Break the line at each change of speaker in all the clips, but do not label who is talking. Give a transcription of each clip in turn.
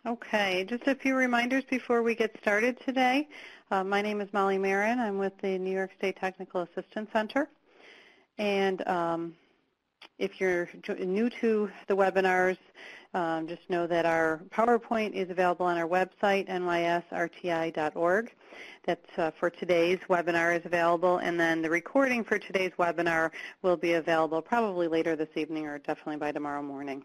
Okay, just a few reminders before we get started today. My name is Molly Marin. I'm with the New York State Technical Assistance Center. And if you're new to the webinars, just know that our PowerPoint is available on our website, nysrti.org. That's for today's webinar is available, and then the recording for today's webinar will be available probably later this evening or definitely by tomorrow morning.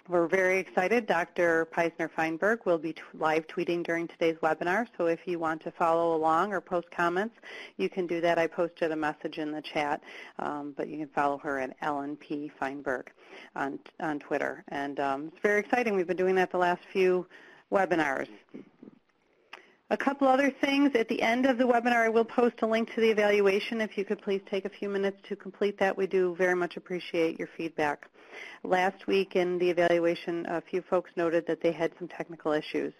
We're very excited. Dr. Peisner-Feinberg will be live tweeting during today's webinar, so if you want to follow along or post comments, you can do that. I posted a message in the chat, but you can follow her at Ellen P. Feinberg on Twitter. And it's very exciting. We've been doing that the last few webinars. A couple other things. At the end of the webinar, I will post a link to the evaluation. If you could please take a few minutes to complete that, we do very much appreciate your feedback. Last week in the evaluation, a few folks noted that they had some technical issues.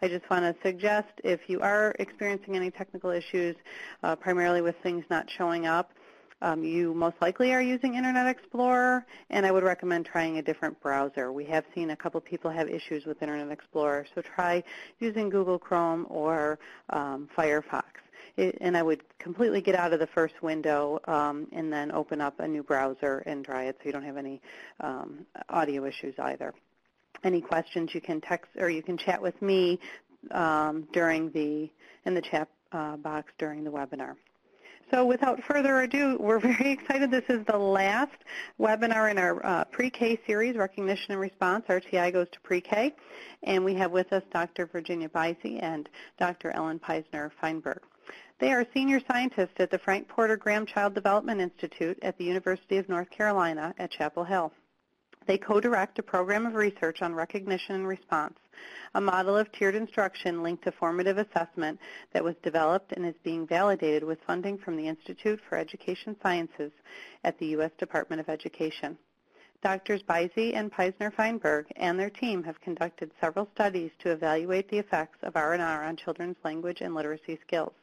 I just want to suggest if you are experiencing any technical issues, primarily with things not showing up, you most likely are using Internet Explorer, and I would recommend trying a different browser. We have seen a couple people have issues with Internet Explorer, so try using Google Chrome or Firefox. And I would completely get out of the first window and then open up a new browser and try it so you don't have any audio issues either. Any questions, you can text or you can chat with me in the chat box during the webinar. So without further ado, we're very excited. This is the last webinar in our pre-K series, Recognition and Response. RTI goes to pre-K. And we have with us Dr. Virginia Bysey and Dr. Ellen Peisner-Feinberg. They are senior scientists at the Frank Porter Graham Child Development Institute at the University of North Carolina at Chapel Hill. They co-direct a program of research on recognition and response, a model of tiered instruction linked to formative assessment that was developed and is being validated with funding from the Institute for Education Sciences at the U.S. Department of Education. Drs. Bysey and Peisner-Feinberg and their team have conducted several studies to evaluate the effects of R&R on children's language and literacy skills.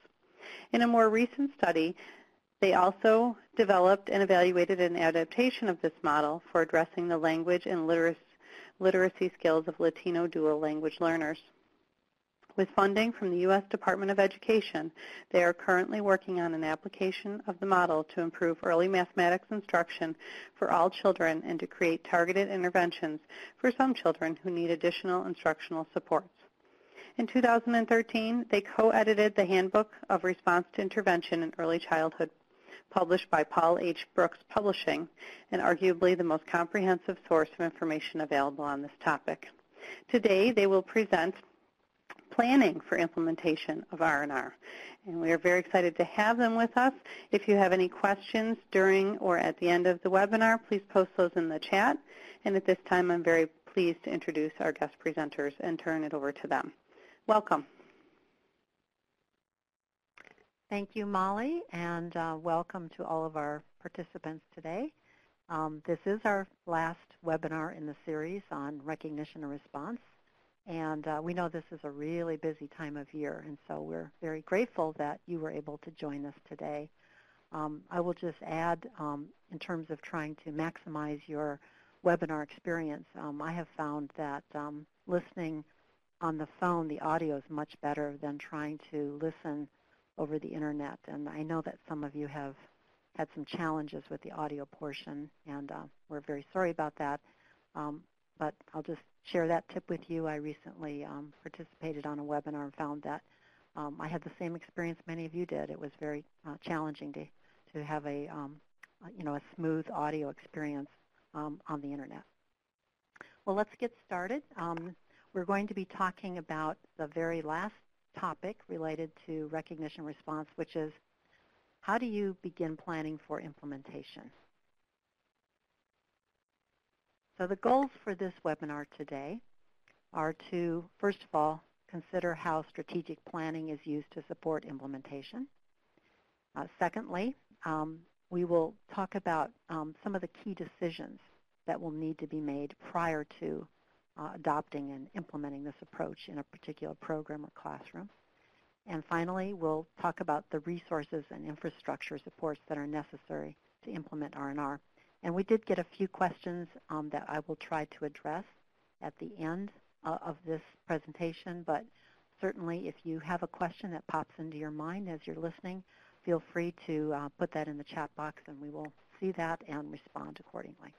In a more recent study, they also developed and evaluated an adaptation of this model for addressing the language and literacy skills of Latino dual language learners. With funding from the U.S. Department of Education, they are currently working on an application of the model to improve early mathematics instruction for all children and to create targeted interventions for some children who need additional instructional supports. In 2013, they co-edited the Handbook of Response to Intervention in Early Childhood, published by Paul H. Brooks Publishing, and arguably the most comprehensive source of information available on this topic. Today, they will present planning for implementation of R&R, and we are very excited to have them with us. If you have any questions during or at the end of the webinar, please post those in the chat, and at this time, I'm very pleased to introduce our guest presenters and turn it over to them. Welcome.
Thank you, Molly, and welcome to all of our participants today. This is our last webinar in the series on recognition and response, and we know this is a really busy time of year, and so we're very grateful that you were able to join us today. I will just add, in terms of trying to maximize your webinar experience, I have found that listening on the phone, the audio is much better than trying to listen over the internet. And I know that some of you have had some challenges with the audio portion, and we're very sorry about that. But I'll just share that tip with you. I recently participated on a webinar and found that I had the same experience many of you did. It was very challenging to have a smooth audio experience on the internet. Well, let's get started. We're going to be talking about the very last topic related to recognition response, which is how do you begin planning for implementation? So the goals for this webinar today are to, first of all, consider how strategic planning is used to support implementation. Secondly, we will talk about some of the key decisions that will need to be made prior to adopting and implementing this approach in a particular program or classroom. And finally, we'll talk about the resources and infrastructure supports that are necessary to implement R&R. And we did get a few questions that I will try to address at the end of this presentation, but certainly if you have a question that pops into your mind as you're listening, feel free to put that in the chat box and we will see that and respond accordingly.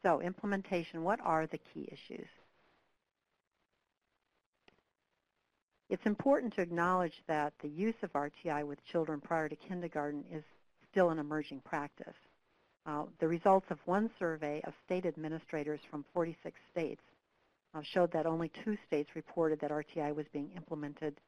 So implementation, what are the key issues? It's important to acknowledge that the use of RTI with children prior to kindergarten is still an emerging practice. The results of one survey of state administrators from 46 states showed that only 2 states reported that RTI was being implemented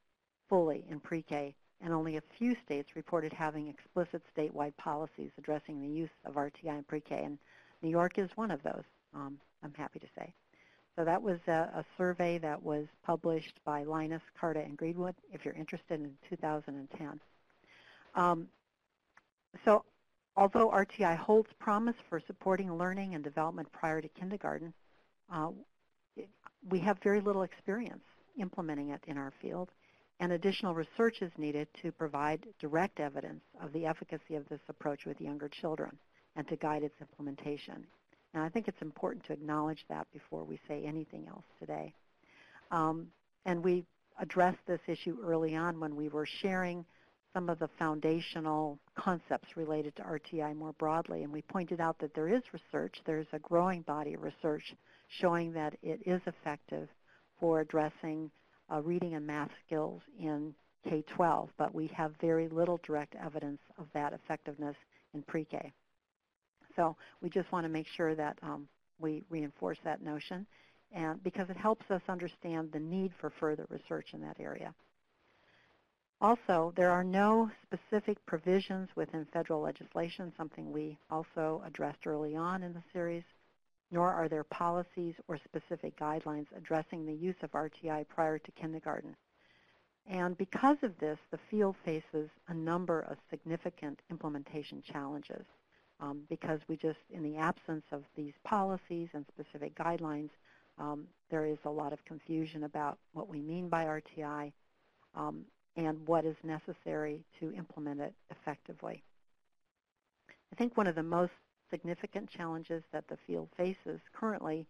fully in pre-K, and only a few states reported having explicit statewide policies addressing the use of RTI in pre-K, and New York is one of those, I'm happy to say. So that was a survey that was published by Linus, Carta, and Greenwood, if you're interested, in 2010. So although RTI holds promise for supporting learning and development prior to kindergarten, we have very little experience implementing it in our field, and additional research is needed to provide direct evidence of the efficacy of this approach with younger children and to guide its implementation. And I think it's important to acknowledge that before we say anything else today. And we addressed this issue early on when we were sharing some of the foundational concepts related to RTI more broadly, and we pointed out that there is research, there's a growing body of research showing that it is effective for addressing reading and math skills in K-12, but we have very little direct evidence of that effectiveness in pre-K. So we just want to make sure that we reinforce that notion, and because it helps us understand the need for further research in that area. Also, there are no specific provisions within federal legislation, something we also addressed early on in the series, nor are there policies or specific guidelines addressing the use of RTI prior to kindergarten. And because of this, the field faces a number of significant implementation challenges because we just, in the absence of these policies and specific guidelines, there is a lot of confusion about what we mean by RTI and what is necessary to implement it effectively. I think one of the most significant challenges that the field faces currently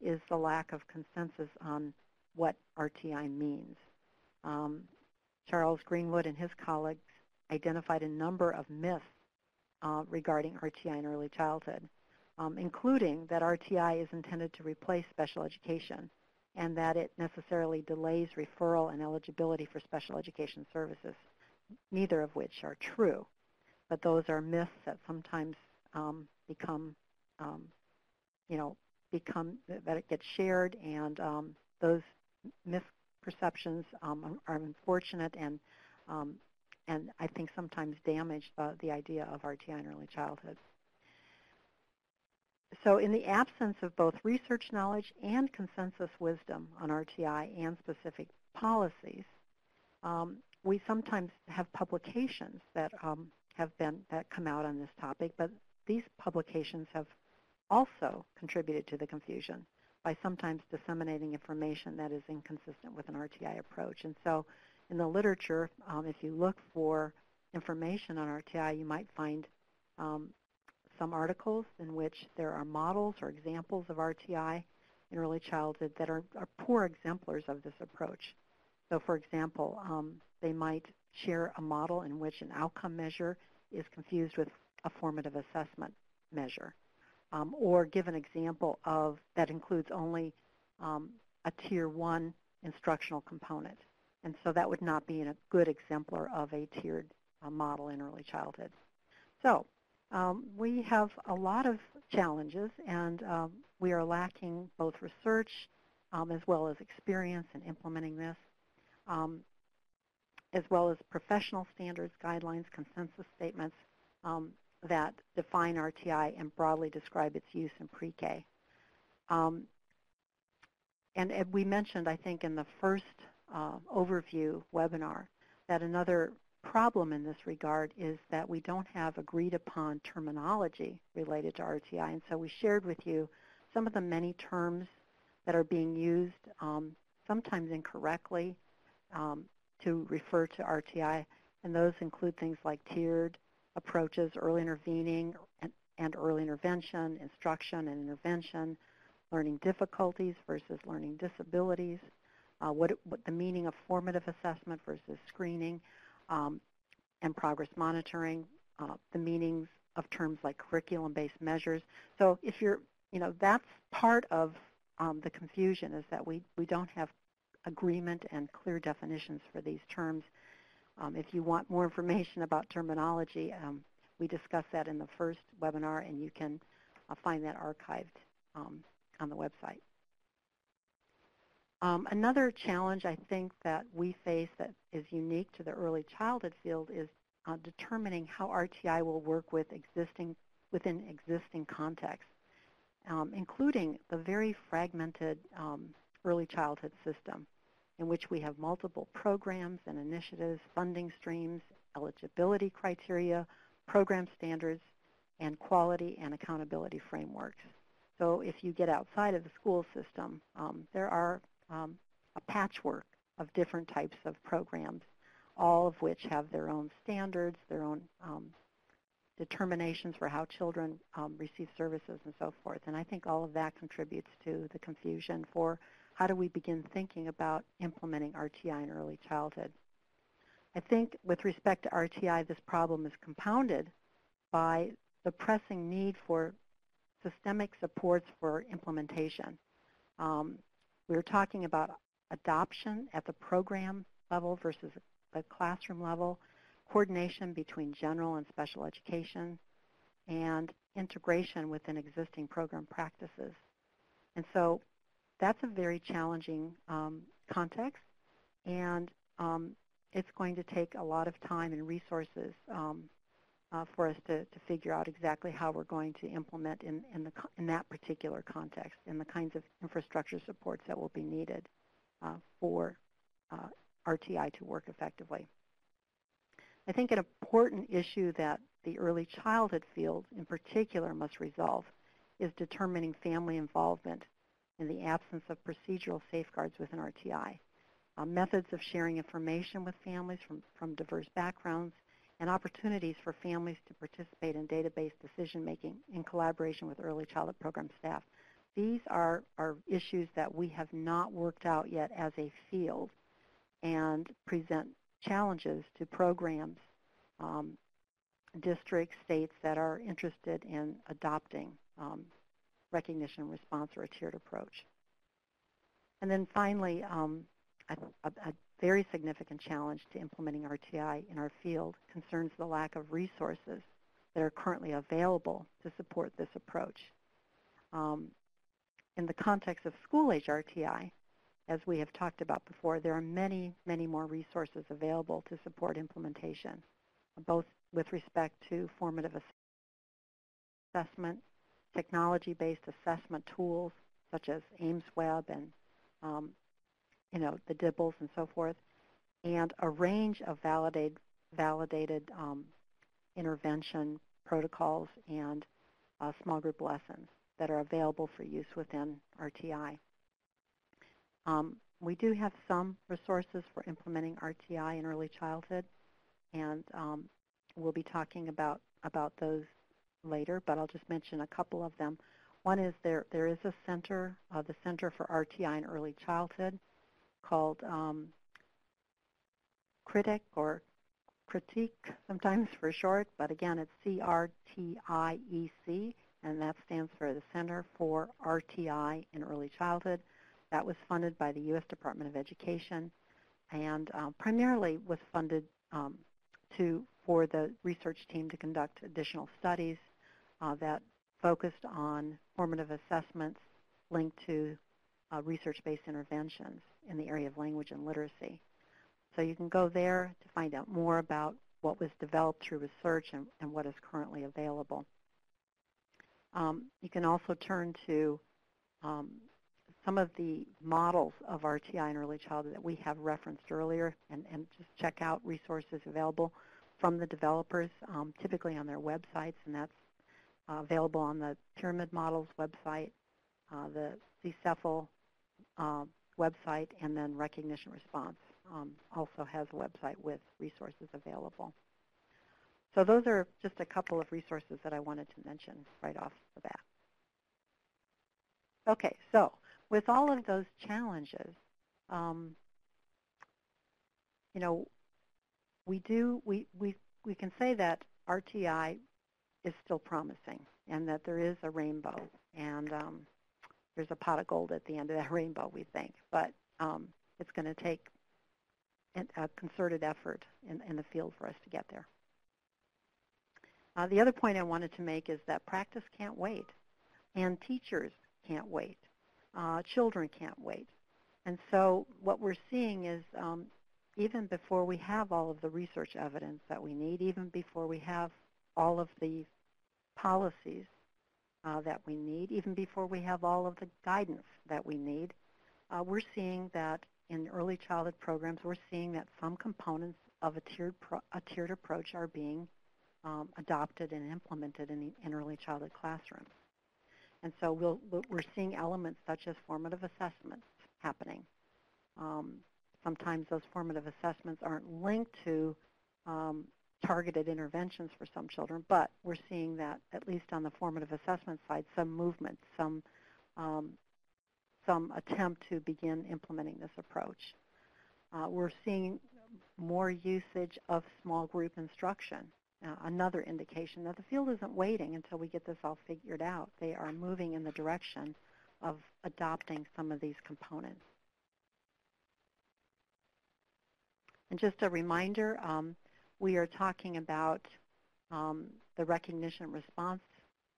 is the lack of consensus on what RTI means. Charles Greenwood and his colleagues identified a number of myths regarding RTI in early childhood, including that RTI is intended to replace special education and that it necessarily delays referral and eligibility for special education services, neither of which are true. But those are myths that sometimes become that it gets shared, and those misperceptions are unfortunate and I think sometimes damage the idea of RTI in early childhood. So in the absence of both research knowledge and consensus wisdom on RTI and specific policies, we sometimes have publications that come out on this topic, but these publications have also contributed to the confusion by sometimes disseminating information that is inconsistent with an RTI approach. And so in the literature, if you look for information on RTI, you might find some articles in which there are models or examples of RTI in early childhood that are poor exemplars of this approach. So for example, they might share a model in which an outcome measure is confused with a formative assessment measure, or give an example of that includes only a Tier 1 instructional component. And so that would not be a good exemplar of a tiered model in early childhood. So we have a lot of challenges, and we are lacking both research as well as experience in implementing this, as well as professional standards, guidelines, consensus statements that define RTI and broadly describe its use in pre-K. And we mentioned, I think, in the first overview webinar that another problem in this regard is that we don't have agreed upon terminology related to RTI. And so we shared with you some of the many terms that are being used, sometimes incorrectly, to refer to RTI. And those include things like tiered approaches, early intervening and early intervention, instruction and intervention, learning difficulties versus learning disabilities, what the meaning of formative assessment versus screening, and progress monitoring, the meanings of terms like curriculum-based measures. So if you're, that's part of the confusion, is that we don't have agreement and clear definitions for these terms. If you want more information about terminology, we discussed that in the first webinar, and you can find that archived on the website. Another challenge I think that we face that is unique to the early childhood field is determining how RTI will work within existing contexts, including the very fragmented early childhood system, in which we have multiple programs and initiatives, funding streams, eligibility criteria, program standards, and quality and accountability frameworks. So if you get outside of the school system, there are a patchwork of different types of programs, all of which have their own standards, their own determinations for how children receive services and so forth. And I think all of that contributes to the confusion for how do we begin thinking about implementing RTI in early childhood. I think with respect to RTI, this problem is compounded by the pressing need for systemic supports for implementation. We're talking about adoption at the program level versus the classroom level, coordination between general and special education, and integration within existing program practices. And so that's a very challenging context, and it's going to take a lot of time and resources for us to figure out exactly how we're going to implement in that particular context and the kinds of infrastructure supports that will be needed for RTI to work effectively. I think an important issue that the early childhood field in particular must resolve is determining family involvement in the absence of procedural safeguards within RTI. Methods of sharing information with families from diverse backgrounds, and opportunities for families to participate in database decision-making in collaboration with early childhood program staff. These are issues that we have not worked out yet as a field and present challenges to programs, districts, states that are interested in adopting recognition response or a tiered approach. And then finally, a very significant challenge to implementing RTI in our field concerns the lack of resources that are currently available to support this approach. In the context of school-age RTI, as we have talked about before, there are many, many more resources available to support implementation, both with respect to formative assessment, technology-based assessment tools such as AIMSweb and the DIBBLs and so forth, and a range of validated intervention protocols and small group lessons that are available for use within RTI. We do have some resources for implementing RTI in early childhood, and we'll be talking about those later, but I'll just mention a couple of them. One is there is a center, the Center for RTI in Early Childhood, called CRITIC, or Critique sometimes for short, but again it's CRTIEC, and that stands for the Center for RTI in Early Childhood. That was funded by the U.S. Department of Education and primarily was funded for the research team to conduct additional studies that focused on formative assessments linked to research-based interventions in the area of language and literacy. So you can go there to find out more about what was developed through research and what is currently available. You can also turn to some of the models of RTI in early childhood that we have referenced earlier, and just check out resources available from the developers, typically on their websites, and that's available on the Pyramid Models website, the CCEFL website, and then Recognition Response also has a website with resources available. So those are just a couple of resources that I wanted to mention right off the bat. Okay, so with all of those challenges, you know, we can say that RTI is still promising, and that there is a rainbow, and there's a pot of gold at the end of that rainbow, we think. But it's going to take a concerted effort in the field for us to get there. The other point I wanted to make is that practice can't wait, and teachers can't wait. Children can't wait. And so what we're seeing is even before we have all of the research evidence that we need, even before we have all of the policies that we need, even before we have all of the guidance that we need, we're seeing that in early childhood programs, we're seeing that some components of a tiered approach are being adopted and implemented in early childhood classrooms. And so we're seeing elements such as formative assessments happening. Sometimes those formative assessments aren't linked to targeted interventions for some children, but we're seeing that, at least on the formative assessment side, some movement, some attempt to begin implementing this approach. We're seeing more usage of small group instruction, another indication that the field isn't waiting until we get this all figured out. They are moving in the direction of adopting some of these components. And just a reminder, we are talking about the recognition response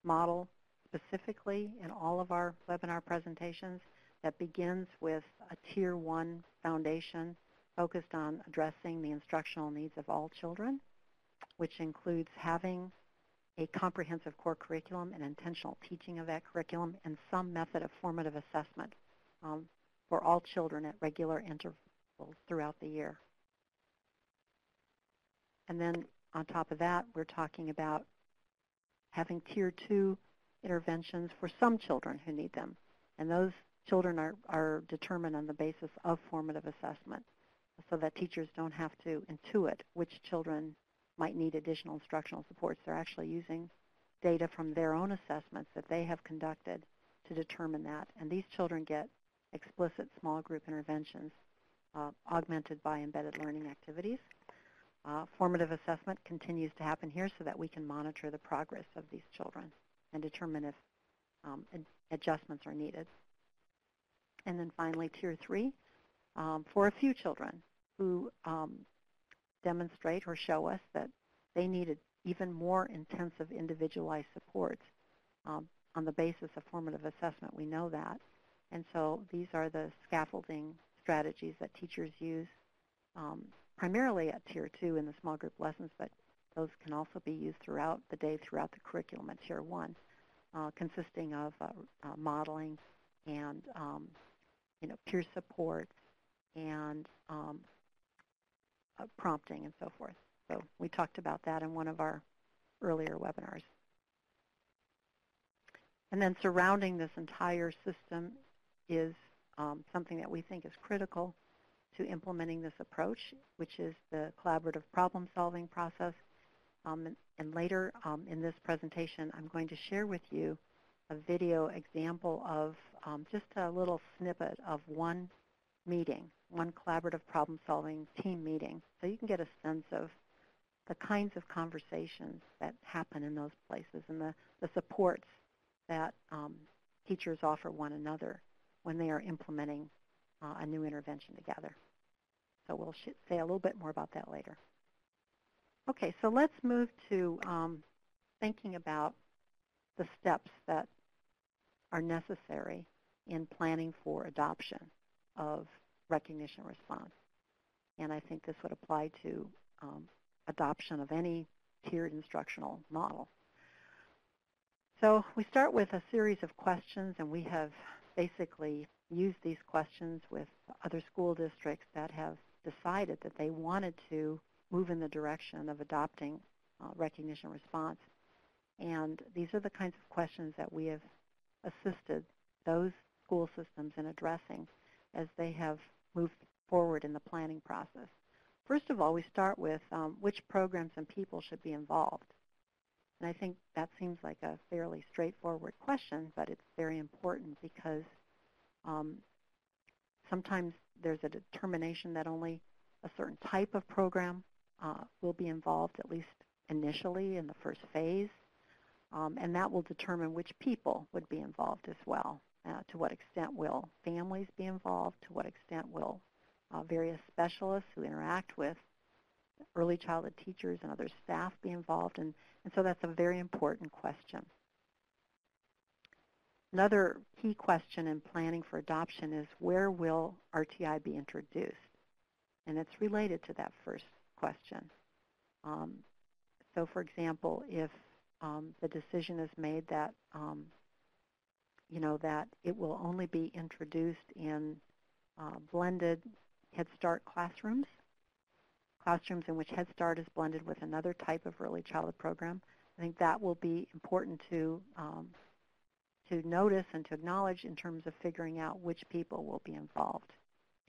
model specifically in all of our webinar presentations that begins with a Tier 1 foundation focused on addressing the instructional needs of all children, which includes having a comprehensive core curriculum and intentional teaching of that curriculum and some method of formative assessment for all children at regular intervals throughout the year. And then on top of that, we're talking about having Tier 2 interventions for some children who need them. And those children are determined on the basis of formative assessment so that teachers don't have to intuit which children might need additional instructional supports. They're actually using data from their own assessments that they have conducted to determine that. And these children get explicit small group interventions augmented by embedded learning activities. Formative assessment continues to happen here so that we can monitor the progress of these children and determine if adjustments are needed. And then finally, Tier 3, for a few children who demonstrate or show us that they needed even more intensive individualized supports on the basis of formative assessment. We know that. And so these are the scaffolding strategies that teachers use primarily at Tier 2 in the small group lessons, but those can also be used throughout the day, throughout the curriculum at Tier 1, consisting of modeling and peer support and prompting and so forth. So we talked about that in one of our earlier webinars. And then surrounding this entire system is something that we think is critical to implementing this approach, which is the collaborative problem-solving process. And later in this presentation, I'm going to share with you a video example of just a little snippet of one meeting, one collaborative problem-solving team meeting, so you can get a sense of the kinds of conversations that happen in those places and the supports that teachers offer one another when they are implementing a new intervention together. So we'll say a little bit more about that later. Okay, so let's move to thinking about the steps that are necessary in planning for adoption of recognition response. And I think this would apply to adoption of any tiered instructional model. So we start with a series of questions, and we have basically used these questions with other school districts that have decided that they wanted to move in the direction of adopting recognition response. And these are the kinds of questions that we have assisted those school systems in addressing as they have moved forward in the planning process. First of all, we start with which programs and people should be involved. And I think that seems like a fairly straightforward question, but it's very important because sometimes there's a determination that only a certain type of program will be involved, at least initially in the first phase, and that will determine which people would be involved as well. To what extent will families be involved? To what extent will various specialists who interact with early childhood teachers and other staff be involved? And so that's a very important question. Another key question in planning for adoption is, where will RTI be introduced? And it's related to that first question. So for example, if the decision is made that, that it will only be introduced in blended Head Start classrooms in which Head Start is blended with another type of early childhood program, I think that will be important to notice and to acknowledge in terms of figuring out which people will be involved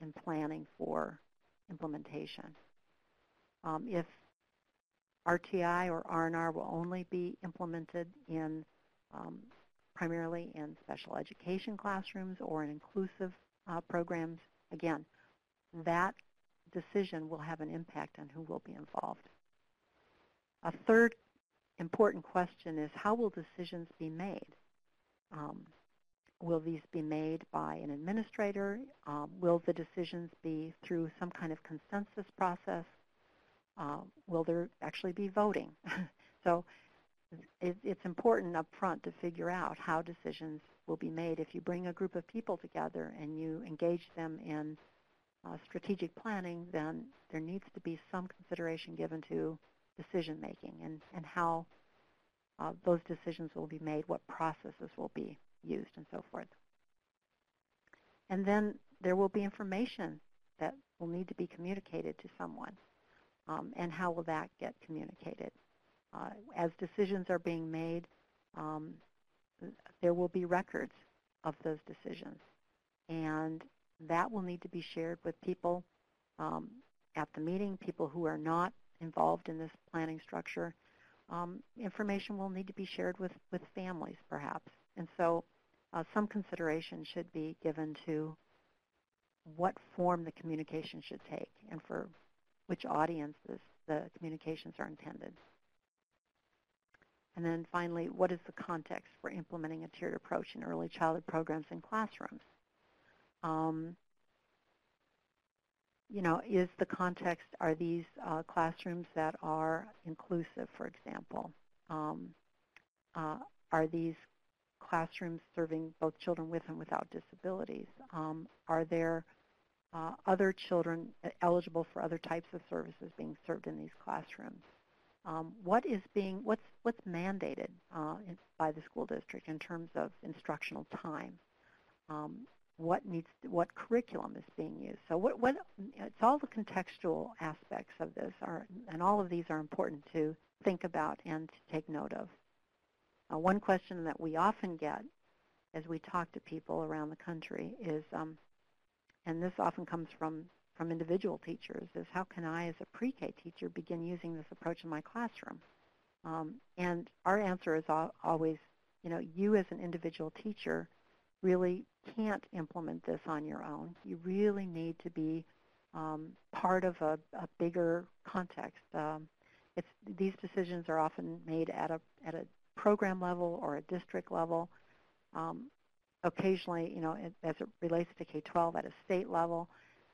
in planning for implementation. If RTI or R&R will only be implemented in primarily in special education classrooms or in inclusive programs, again, that decision will have an impact on who will be involved. A third important question is, how will decisions be made? Will these be made by an administrator? Will the decisions be through some kind of consensus process? Will there actually be voting? So it's important up front to figure out how decisions will be made. If you bring a group of people together and you engage them in strategic planning, then there needs to be some consideration given to decision making and how those decisions will be made, what processes will be used, and so forth. And then there will be information that will need to be communicated to someone. And how will that get communicated? As decisions are being made, there will be records of those decisions. And that will need to be shared with people at the meeting, people who are not involved in this planning structure. Information will need to be shared with families, perhaps. And so some consideration should be given to what form the communication should take and for which audiences the communications are intended. And then finally, what is the context for implementing a tiered approach in early childhood programs in classrooms? Is the context, are these classrooms that are inclusive, for example? Are these classrooms serving both children with and without disabilities? Are there other children eligible for other types of services being served in these classrooms? What's mandated by the school district in terms of instructional time? What curriculum is being used? So it's all the contextual aspects of this, and all of these are important to think about and to take note of. One question that we often get as we talk to people around the country is, and this often comes from individual teachers, is how can I as a pre-K teacher begin using this approach in my classroom? And our answer is always, you as an individual teacher really can't implement this on your own. You really need to be part of a bigger context. These decisions are often made at a program level or a district level. Occasionally, as it relates to K-12 at a state level.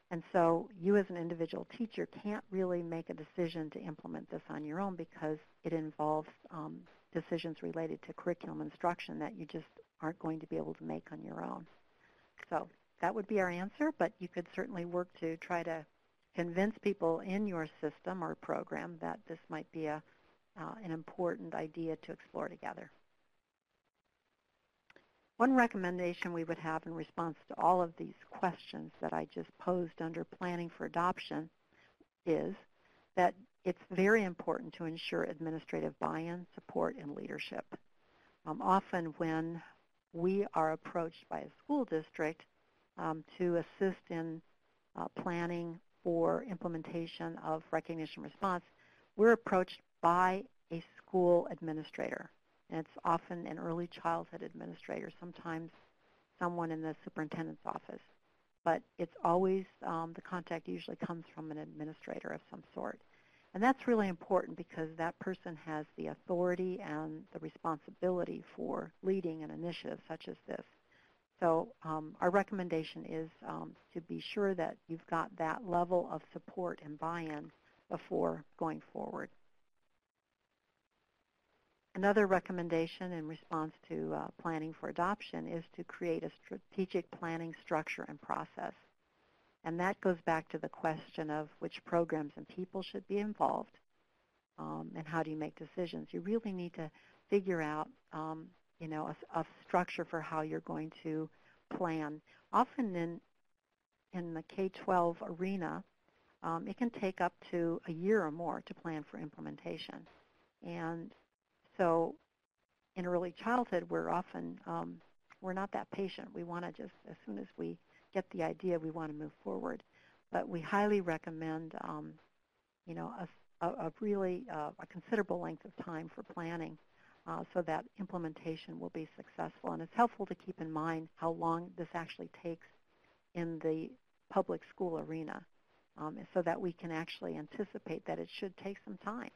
And so you as an individual teacher can't really make a decision to implement this on your own because it involves decisions related to curriculum instruction that you just aren't going to be able to make on your own. So that would be our answer, but you could certainly work to try to convince people in your system or program that this might be an important idea to explore together. One recommendation we would have in response to all of these questions that I just posed under planning for adoption is that it's very important to ensure administrative buy-in, support, and leadership. Often when we are approached by a school district to assist in planning for implementation of recognition response, we're approached by a school administrator. And it's often an early childhood administrator, sometimes someone in the superintendent's office. But it's always, the contact usually comes from an administrator of some sort. And that's really important because that person has the authority and the responsibility for leading an initiative such as this. So our recommendation is to be sure that you've got that level of support and buy-in before going forward. Another recommendation in response to planning for adoption is to create a strategic planning structure and process. And that goes back to the question of which programs and people should be involved and how do you make decisions. You really need to figure out a structure for how you're going to plan. Often in the K-12 arena, it can take up to a year or more to plan for implementation. And so in early childhood, we're often, we're not that patient. We want to just, as soon as we get the idea, we want to move forward. But we highly recommend, a really considerable length of time for planning so that implementation will be successful. And it's helpful to keep in mind how long this actually takes in the public school arena so that we can actually anticipate that it should take some time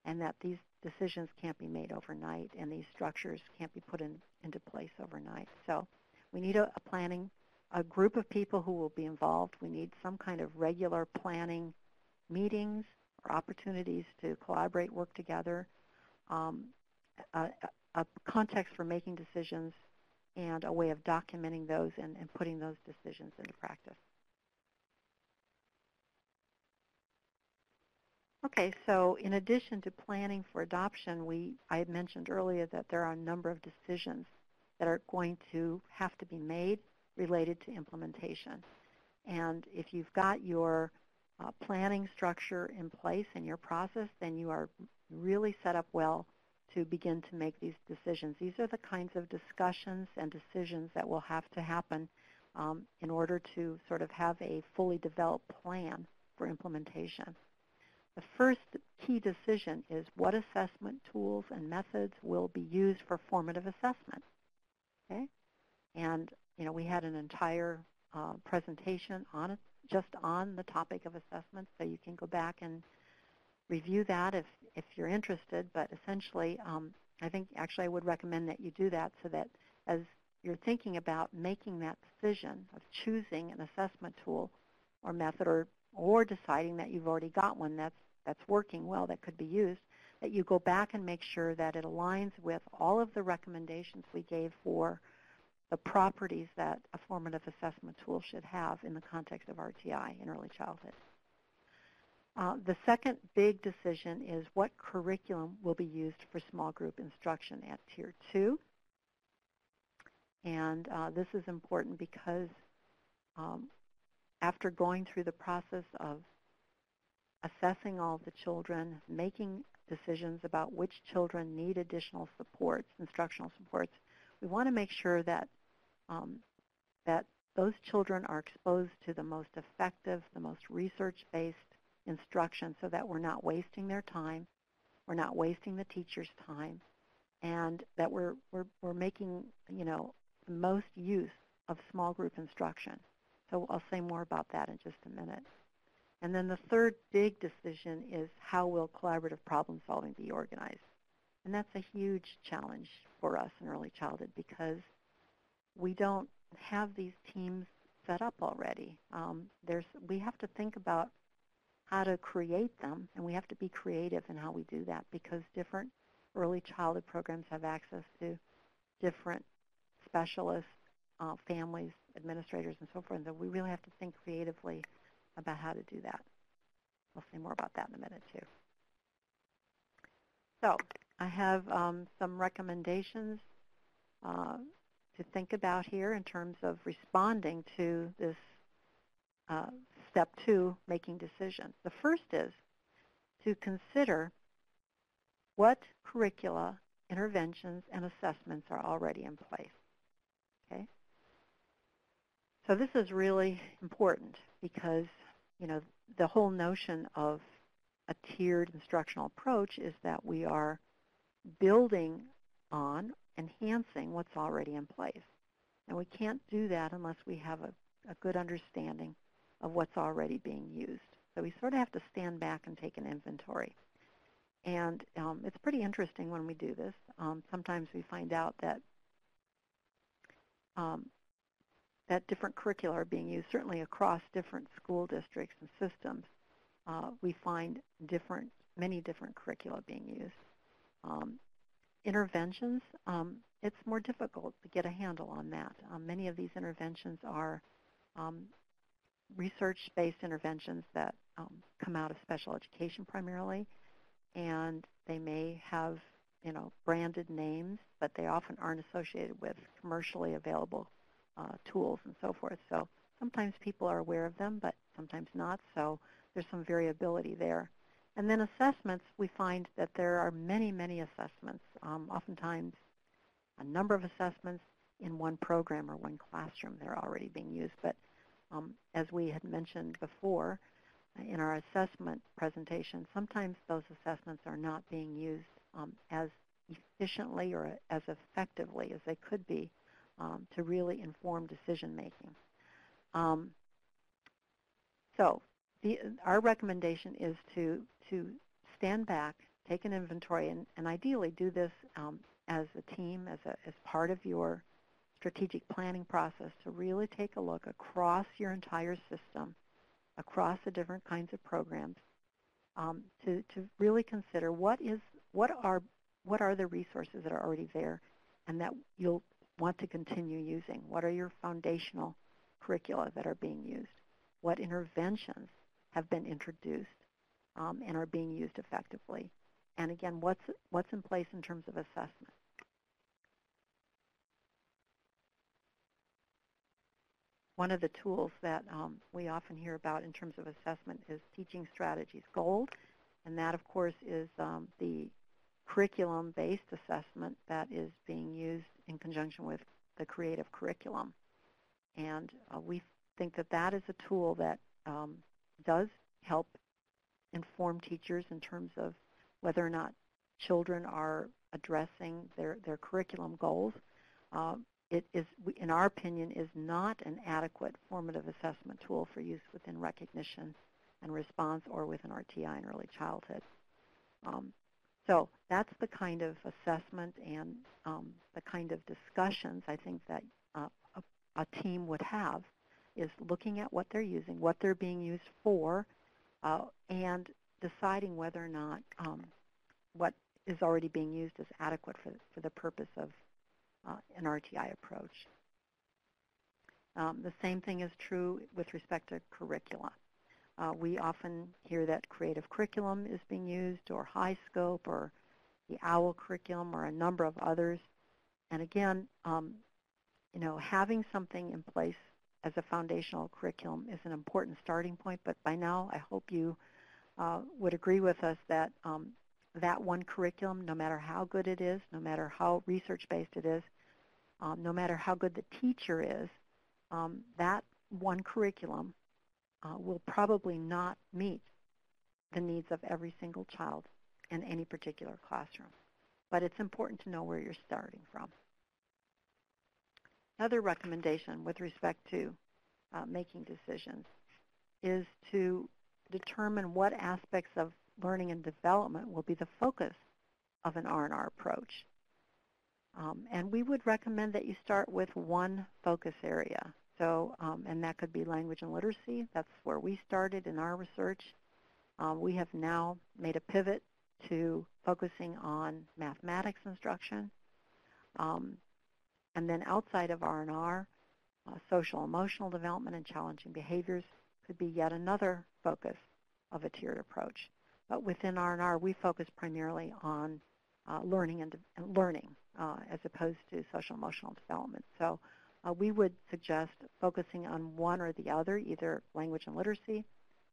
and that these decisions can't be made overnight and these structures can't be put into place overnight. So we need a group of people who will be involved. We need some kind of regular planning meetings or opportunities to collaborate, work together, a context for making decisions, and a way of documenting those and putting those decisions into practice. Okay, so in addition to planning for adoption, I had mentioned earlier that there are a number of decisions that are going to have to be made related to implementation. And if you've got your planning structure in place and your process, then you are really set up well to begin to make these decisions. These are the kinds of discussions and decisions that will have to happen in order to sort of have a fully developed plan for implementation. The first key decision is what assessment tools and methods will be used for formative assessment. Okay? And we had an entire presentation on it, just on the topic of assessment, so you can go back and review that if you're interested. But essentially, I think actually I would recommend that you do that so that as you're thinking about making that decision of choosing an assessment tool or method or deciding that you've already got one that's working well that could be used, that you go back and make sure that it aligns with all of the recommendations we gave for the properties that a formative assessment tool should have in the context of RTI in early childhood. The second big decision is what curriculum will be used for small group instruction at Tier 2. And this is important because after going through the process of assessing all the children, making decisions about which children need additional supports, instructional supports, we want to make sure that that those children are exposed to the most effective, the most research-based instruction so that we're not wasting their time, we're not wasting the teacher's time, and that we're making, the most use of small group instruction. So I'll say more about that in just a minute. And then the third big decision is how will collaborative problem solving be organized? And that's a huge challenge for us in early childhood because we don't have these teams set up already. We have to think about how to create them, and we have to be creative in how we do that because different early childhood programs have access to different specialists, families, administrators, and so forth. And so we really have to think creatively about how to do that. I'll say more about that in a minute, too. So I have some recommendations to think about here in terms of responding to this step 2, making decisions. The first is to consider what curricula, interventions, and assessments are already in place. Okay? So this is really important because, the whole notion of a tiered instructional approach is that we are building on, enhancing what's already in place. And we can't do that unless we have a good understanding of what's already being used. So we sort of have to stand back and take an inventory. And it's pretty interesting when we do this. Sometimes we find out that that different curricula are being used, certainly across different school districts and systems. We find many different curricula being used. Interventions, it's more difficult to get a handle on that. Many of these interventions are research-based interventions that come out of special education primarily, and they may have, branded names, but they often aren't associated with commercially available tools and so forth. So sometimes people are aware of them, but sometimes not, so there's some variability there. And then assessments, we find that there are many, many assessments, oftentimes a number of assessments in one program or one classroom that are already being used. But as we had mentioned before in our assessment presentation, sometimes those assessments are not being used as efficiently or as effectively as they could be to really inform decision making. Our recommendation is to stand back, take an inventory, and ideally do this as a team, as part of your strategic planning process, to really take a look across your entire system, across the different kinds of programs, to really consider what are the resources that are already there and that you'll want to continue using. What are your foundational curricula that are being used? What interventions have been introduced and are being used effectively? And again, what's in place in terms of assessment? One of the tools that we often hear about in terms of assessment is Teaching Strategies Gold, and that, of course, is the curriculum-based assessment that is being used in conjunction with the creative curriculum. And we think that that is a tool that does help inform teachers in terms of whether or not children are addressing their curriculum goals. It is, in our opinion, is not an adequate formative assessment tool for use within recognition and response or within RTI in early childhood. So that's the kind of assessment and the kind of discussions I think that a team would have, is looking at what they're using, what they're being used for, and deciding whether or not what is already being used is adequate for the purpose of an RTI approach. The same thing is true with respect to curricula. We often hear that creative curriculum is being used, or high scope, or the OWL curriculum, or a number of others. And again, having something in place as a foundational curriculum is an important starting point, but by now I hope you would agree with us that that one curriculum, no matter how good it is, no matter how research-based it is, no matter how good the teacher is, that one curriculum will probably not meet the needs of every single child in any particular classroom. But it's important to know where you're starting from. Another recommendation with respect to making decisions is to determine what aspects of learning and development will be the focus of an R&R approach. And we would recommend that you start with one focus area. So, and that could be language and literacy. That's where we started in our research. We have now made a pivot to focusing on mathematics instruction. And then outside of R&R, social emotional development and challenging behaviors could be yet another focus of a tiered approach. But within R&R, we focus primarily on learning as opposed to social emotional development. So we would suggest focusing on one or the other, either language and literacy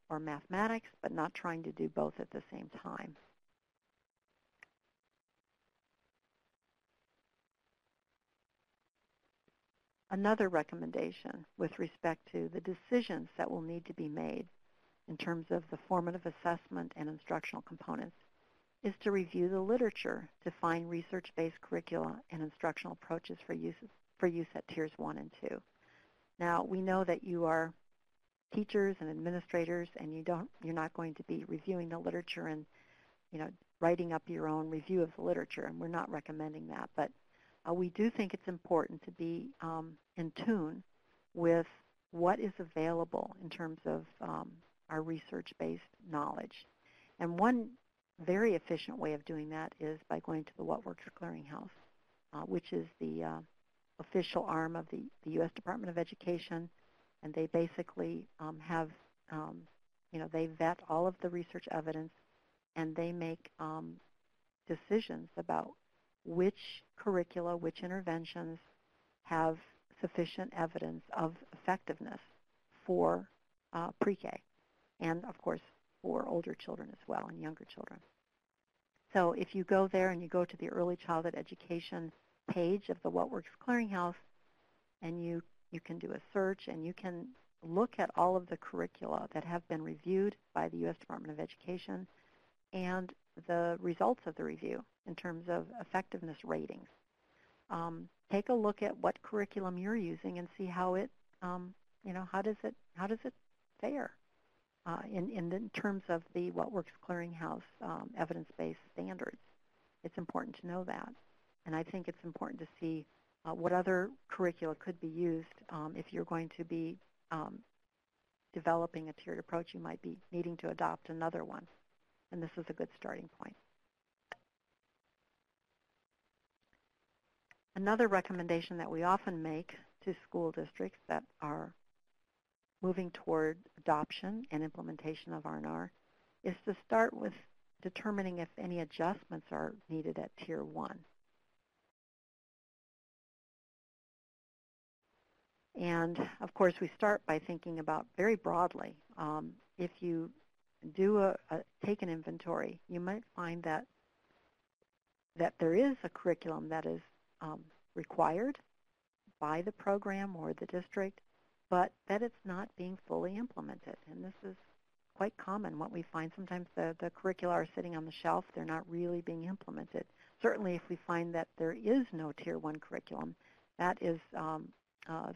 or mathematics, but not trying to do both at the same time. Another recommendation with respect to the decisions that will need to be made in terms of the formative assessment and instructional components is to review the literature to find research-based curricula and instructional approaches for use at Tiers 1 and 2. Now, we know that you are teachers and administrators, and you're not going to be reviewing the literature and writing up your own review of the literature, and we're not recommending that. But we do think it's important to be in tune with what is available in terms of our research-based knowledge. And one very efficient way of doing that is by going to the What Works Clearinghouse, which is the official arm of the U.S. Department of Education, and they basically have, they vet all of the research evidence, and they make decisions about which curricula, which interventions have sufficient evidence of effectiveness for pre-K, and of course for older children as well and younger children. So if you go there and you go to the Early Childhood Education page of the What Works Clearinghouse, and you can do a search and you can look at all of the curricula that have been reviewed by the U.S. Department of Education and the results of the review in terms of effectiveness ratings. Take a look at what curriculum you're using and see how it, how does it fare in terms of the What Works Clearinghouse evidence-based standards. It's important to know that, and I think it's important to see what other curricula could be used if you're going to be developing a tiered approach. You might be needing to adopt another one, and this is a good starting point. Another recommendation that we often make to school districts that are moving toward adoption and implementation of R&R is to start with determining if any adjustments are needed at Tier 1. And of course, we start by thinking about very broadly. If you do take an inventory, you might find that there is a curriculum that is required by the program or the district, but that it's not being fully implemented. And this is quite common. What we find sometimes the curricula are sitting on the shelf, they're not really being implemented. Certainly if we find that there is no Tier 1 curriculum, that is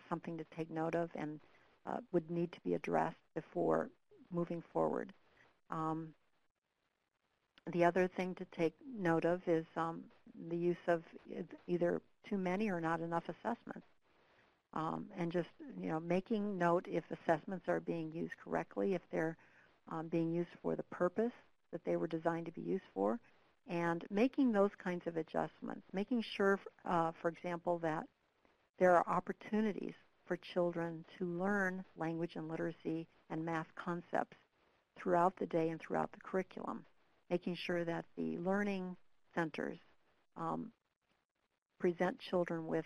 something to take note of and would need to be addressed before moving forward. The other thing to take note of is the use of either too many or not enough assessments. And just making note if assessments are being used correctly, if they're being used for the purpose that they were designed to be used for, and making those kinds of adjustments, making sure, for example, that there are opportunities for children to learn language and literacy and math concepts throughout the day and throughout the curriculum, making sure that the learning centers present children with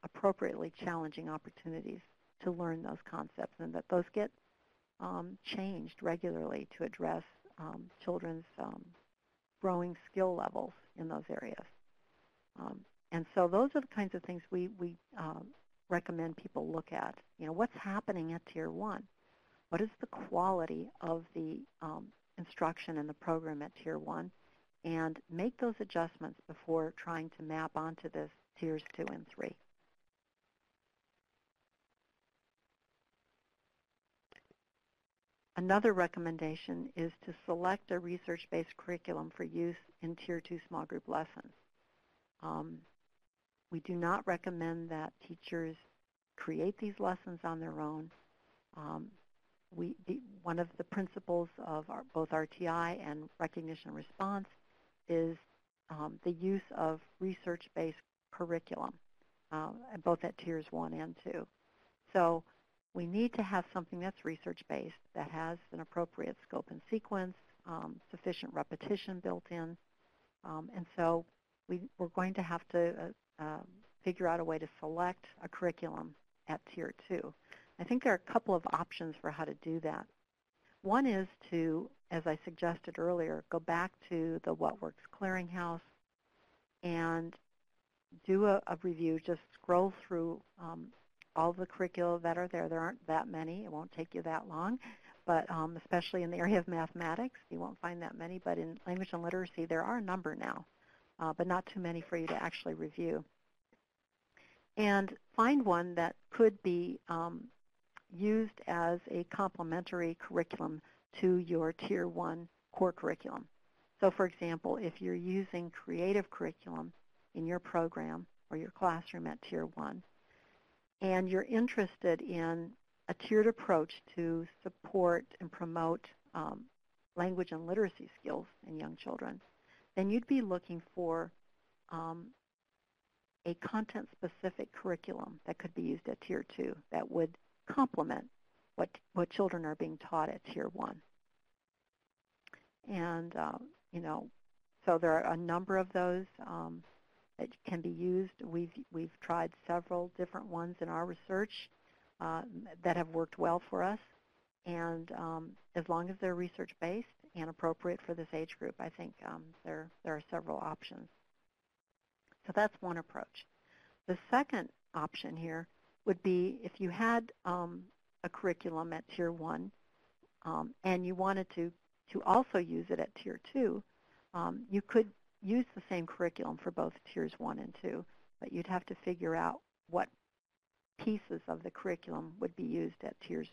appropriately challenging opportunities to learn those concepts, and that those get changed regularly to address children's growing skill levels in those areas. And so those are the kinds of things we recommend people look at. What's happening at Tier 1? What is the quality of the instruction in the program at Tier 1? And make those adjustments before trying to map onto this Tiers 2 and 3. Another recommendation is to select a research-based curriculum for use in Tier 2 small group lessons. We do not recommend that teachers create these lessons on their own. One of the principles of both RTI and recognition response is the use of research-based curriculum, both at Tiers 1 and 2. So we need to have something that's research-based, that has an appropriate scope and sequence, sufficient repetition built in. And so we're going to have to figure out a way to select a curriculum at Tier 2. I think there are a couple of options for how to do that. One is to, as I suggested earlier, go back to the What Works Clearinghouse and do a review. Just scroll through all the curricula that are there. There aren't that many. It won't take you that long. but especially in the area of mathematics, you won't find that many. But in language and literacy, there are a number now, but not too many for you to actually review. And find one that could be used as a complementary curriculum to your Tier 1 core curriculum. So for example, if you're using creative curriculum in your program or your classroom at Tier 1, and you're interested in a tiered approach to support and promote language and literacy skills in young children, then you'd be looking for a content-specific curriculum that could be used at Tier 2 that would complement what children are being taught at Tier 1. And, so there are a number of those that can be used. We've tried several different ones in our research that have worked well for us. And as long as they're research-based and appropriate for this age group, I think there are several options. So that's one approach. The second option here would be if you had a curriculum at Tier 1 and you wanted to also use it at Tier 2, you could use the same curriculum for both Tiers 1 and 2, but you'd have to figure out what pieces of the curriculum would be used at Tiers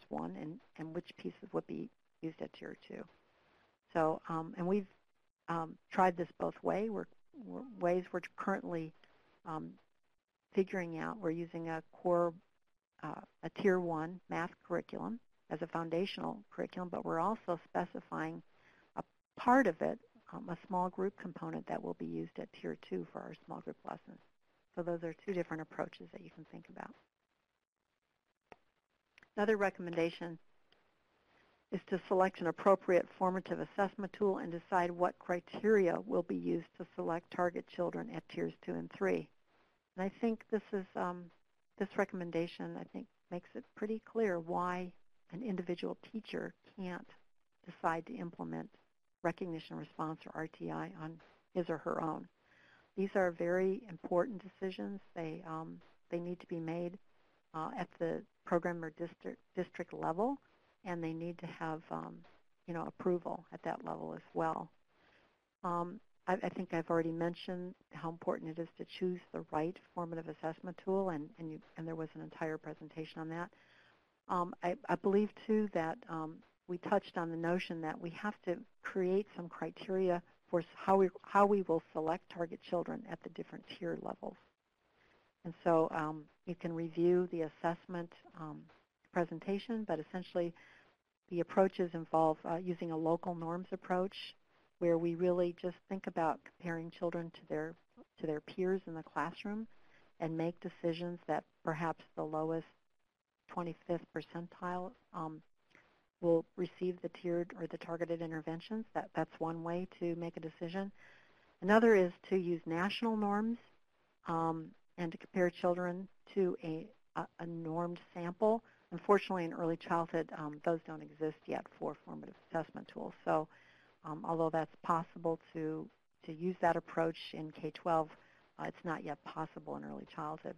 1 and which pieces would be used at Tier 2. So, and we've tried this both ways. We're currently figuring out. We're using a Tier 1 math curriculum as a foundational curriculum, but we're also specifying a part of it, a small group component that will be used at Tier 2 for our small group lessons. So those are two different approaches that you can think about. Another recommendation is to select an appropriate formative assessment tool and decide what criteria will be used to select target children at Tiers 2 and 3. And I think this recommendation, I think, makes it pretty clear why an individual teacher can't decide to implement recognition response or RTI on his or her own. These are very important decisions. They need to be made at the program or district level, and they need to have approval at that level as well. I think I've already mentioned how important it is to choose the right formative assessment tool, and there was an entire presentation on that. I believe, too, that we touched on the notion that we have to create some criteria for how we will select target children at the different tier levels. And so you can review the assessment presentation, but essentially the approaches involve using a local norms approach, where we really just think about comparing children to their peers in the classroom and make decisions that perhaps the lowest 25th percentile will receive the tiered or the targeted interventions. That's one way to make a decision. Another is to use national norms and to compare children to a normed sample. Unfortunately, in early childhood, those don't exist yet for formative assessment tools. So although that's possible to use that approach in K-12, it's not yet possible in early childhood.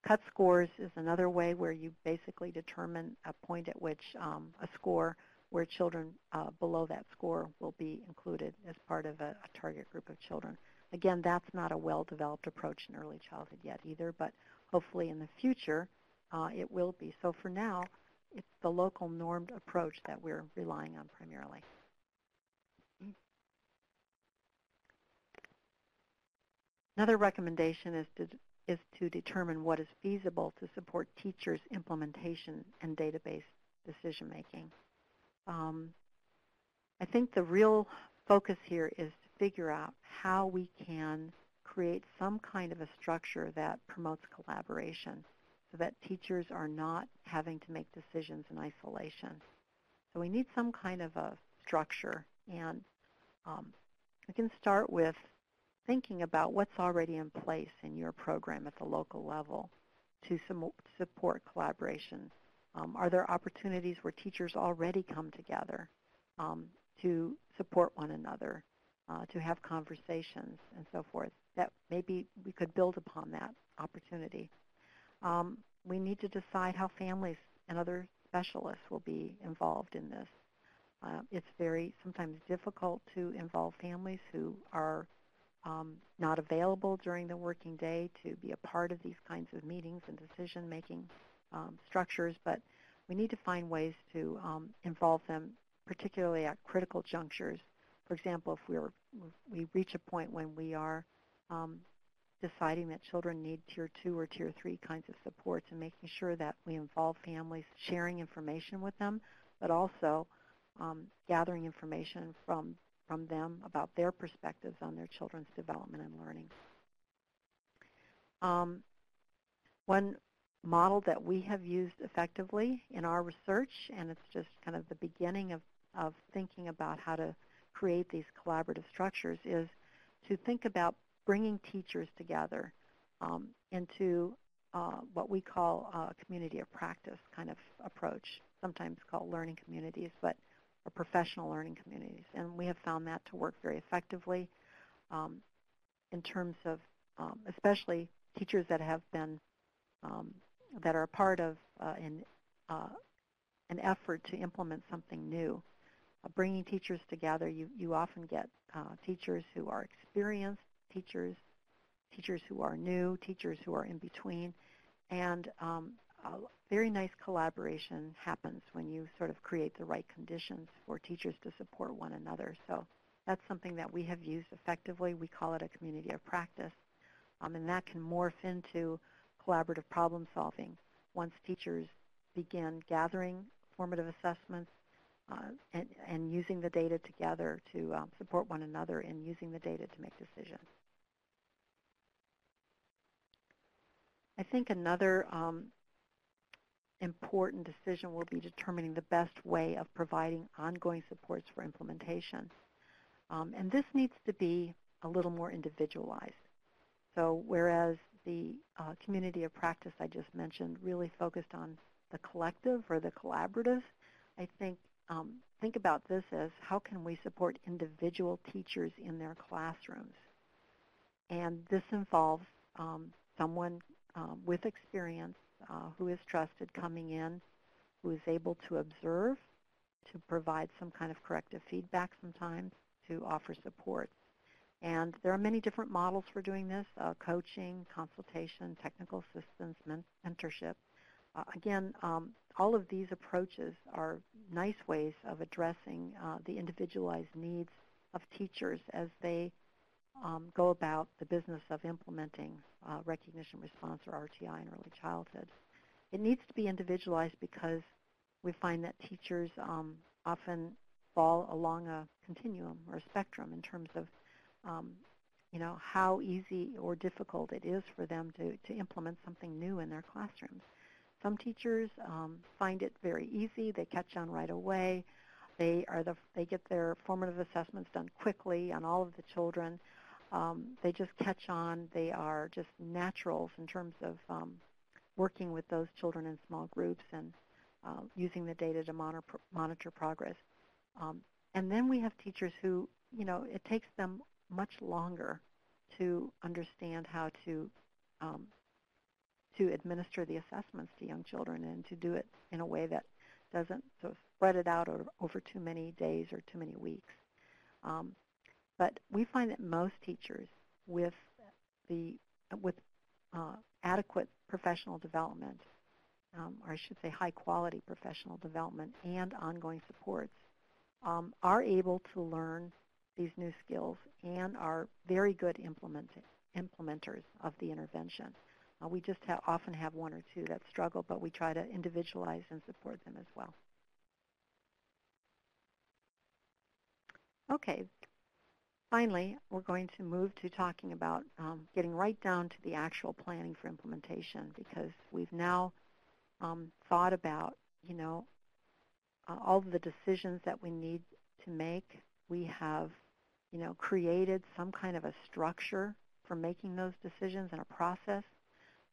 Cut scores is another way where you basically determine a point at which a score where children below that score will be included as part of a target group of children. Again, that's not a well-developed approach in early childhood yet either, but hopefully in the future it will be. So for now, it's the local normed approach that we're relying on primarily. Another recommendation is to determine what is feasible to support teachers' implementation and database decision-making. I think the real focus here is to figure out how we can create some kind of a structure that promotes collaboration so that teachers are not having to make decisions in isolation. So we need some kind of a structure, and we can start with thinking about what's already in place in your program at the local level to support collaboration. Are there opportunities where teachers already come together to support one another, to have conversations and so forth? That maybe we could build upon that opportunity. We need to decide how families and other specialists will be involved in this. It's very sometimes difficult to involve families who are not available during the working day to be a part of these kinds of meetings and decision-making structures, but we need to find ways to involve them, particularly at critical junctures. For example, if we reach a point when we are deciding that children need Tier 2 or Tier 3 kinds of supports, and making sure that we involve families, sharing information with them, but also gathering information from them about their perspectives on their children's development and learning. One model that we have used effectively in our research, and it's just kind of the beginning of thinking about how to create these collaborative structures, is to think about bringing teachers together into what we call a community of practice kind of approach, sometimes called learning communities, but or professional learning communities. And we have found that to work very effectively in terms of especially teachers that have been, that are a part of an effort to implement something new. Bringing teachers together, you often get teachers who are experienced, teachers who are new, teachers who are in between, and a very nice collaboration happens when you sort of create the right conditions for teachers to support one another. So that's something that we have used effectively. We call it a community of practice, and that can morph into collaborative problem solving once teachers begin gathering formative assessments and using the data together to support one another in using the data to make decisions. I think another important decision will be determining the best way of providing ongoing supports for implementation. And this needs to be a little more individualized. So whereas the community of practice I just mentioned really focused on the collective or the collaborative, I think about this as how can we support individual teachers in their classrooms. And this involves someone with experience who is trusted coming in, who is able to observe, to provide some kind of corrective feedback sometimes, to offer support. And there are many different models for doing this, coaching, consultation, technical assistance, mentorship. Again, all of these approaches are nice ways of addressing the individualized needs of teachers as they go about the business of implementing recognition response, or RTI, in early childhood. It needs to be individualized because we find that teachers often fall along a continuum or a spectrum in terms of how easy or difficult it is for them to implement something new in their classrooms. Some teachers find it very easy. They catch on right away. They get their formative assessments done quickly on all of the children. They just catch on. They are just naturals in terms of working with those children in small groups and using the data to monitor progress. And then we have teachers who, it takes them much longer to understand how to administer the assessments to young children and to do it in a way that doesn't sort of spread it out over too many days or too many weeks. But we find that most teachers with adequate professional development, or I should say high-quality professional development and ongoing supports, are able to learn these new skills and are very good implementers of the intervention. We just often have one or two that struggle, but we try to individualize and support them as well. Okay. Finally, we're going to move to talking about getting right down to the actual planning for implementation, because we've now thought about, all of the decisions that we need to make. We have, created some kind of a structure for making those decisions and a process.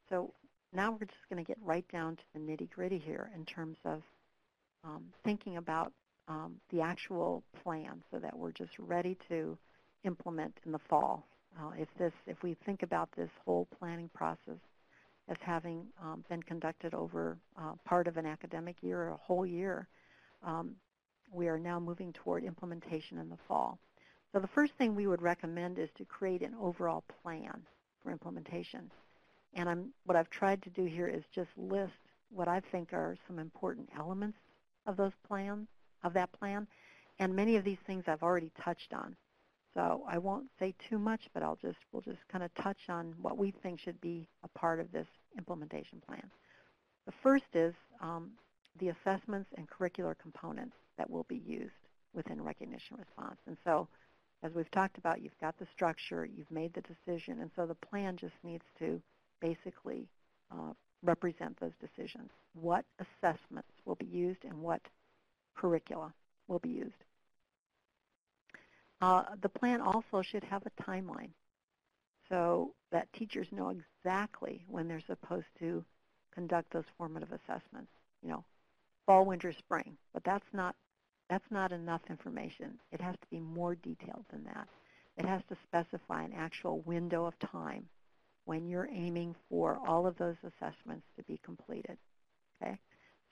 So now we're just going to get right down to the nitty-gritty here in terms of thinking about the actual plan so that we're just ready to implement in the fall. If we think about this whole planning process as having been conducted over part of an academic year or a whole year, we are now moving toward implementation in the fall. So the first thing we would recommend is to create an overall plan for implementation. And what I've tried to do here is just list what I think are some important elements of that plan. And many of these things I've already touched on. So I won't say too much, but we'll just kind of touch on what we think should be a part of this implementation plan. The first is the assessments and curricular components that will be used within recognition response. And so, as we've talked about, you've got the structure, you've made the decision, and so the plan just needs to basically represent those decisions. What assessments will be used and what curricula will be used. The plan also should have a timeline so that teachers know exactly when they're supposed to conduct those formative assessments. Fall, winter, spring, but that's not enough information. It has to be more detailed than that. It has to specify an actual window of time when you're aiming for all of those assessments to be completed. Okay?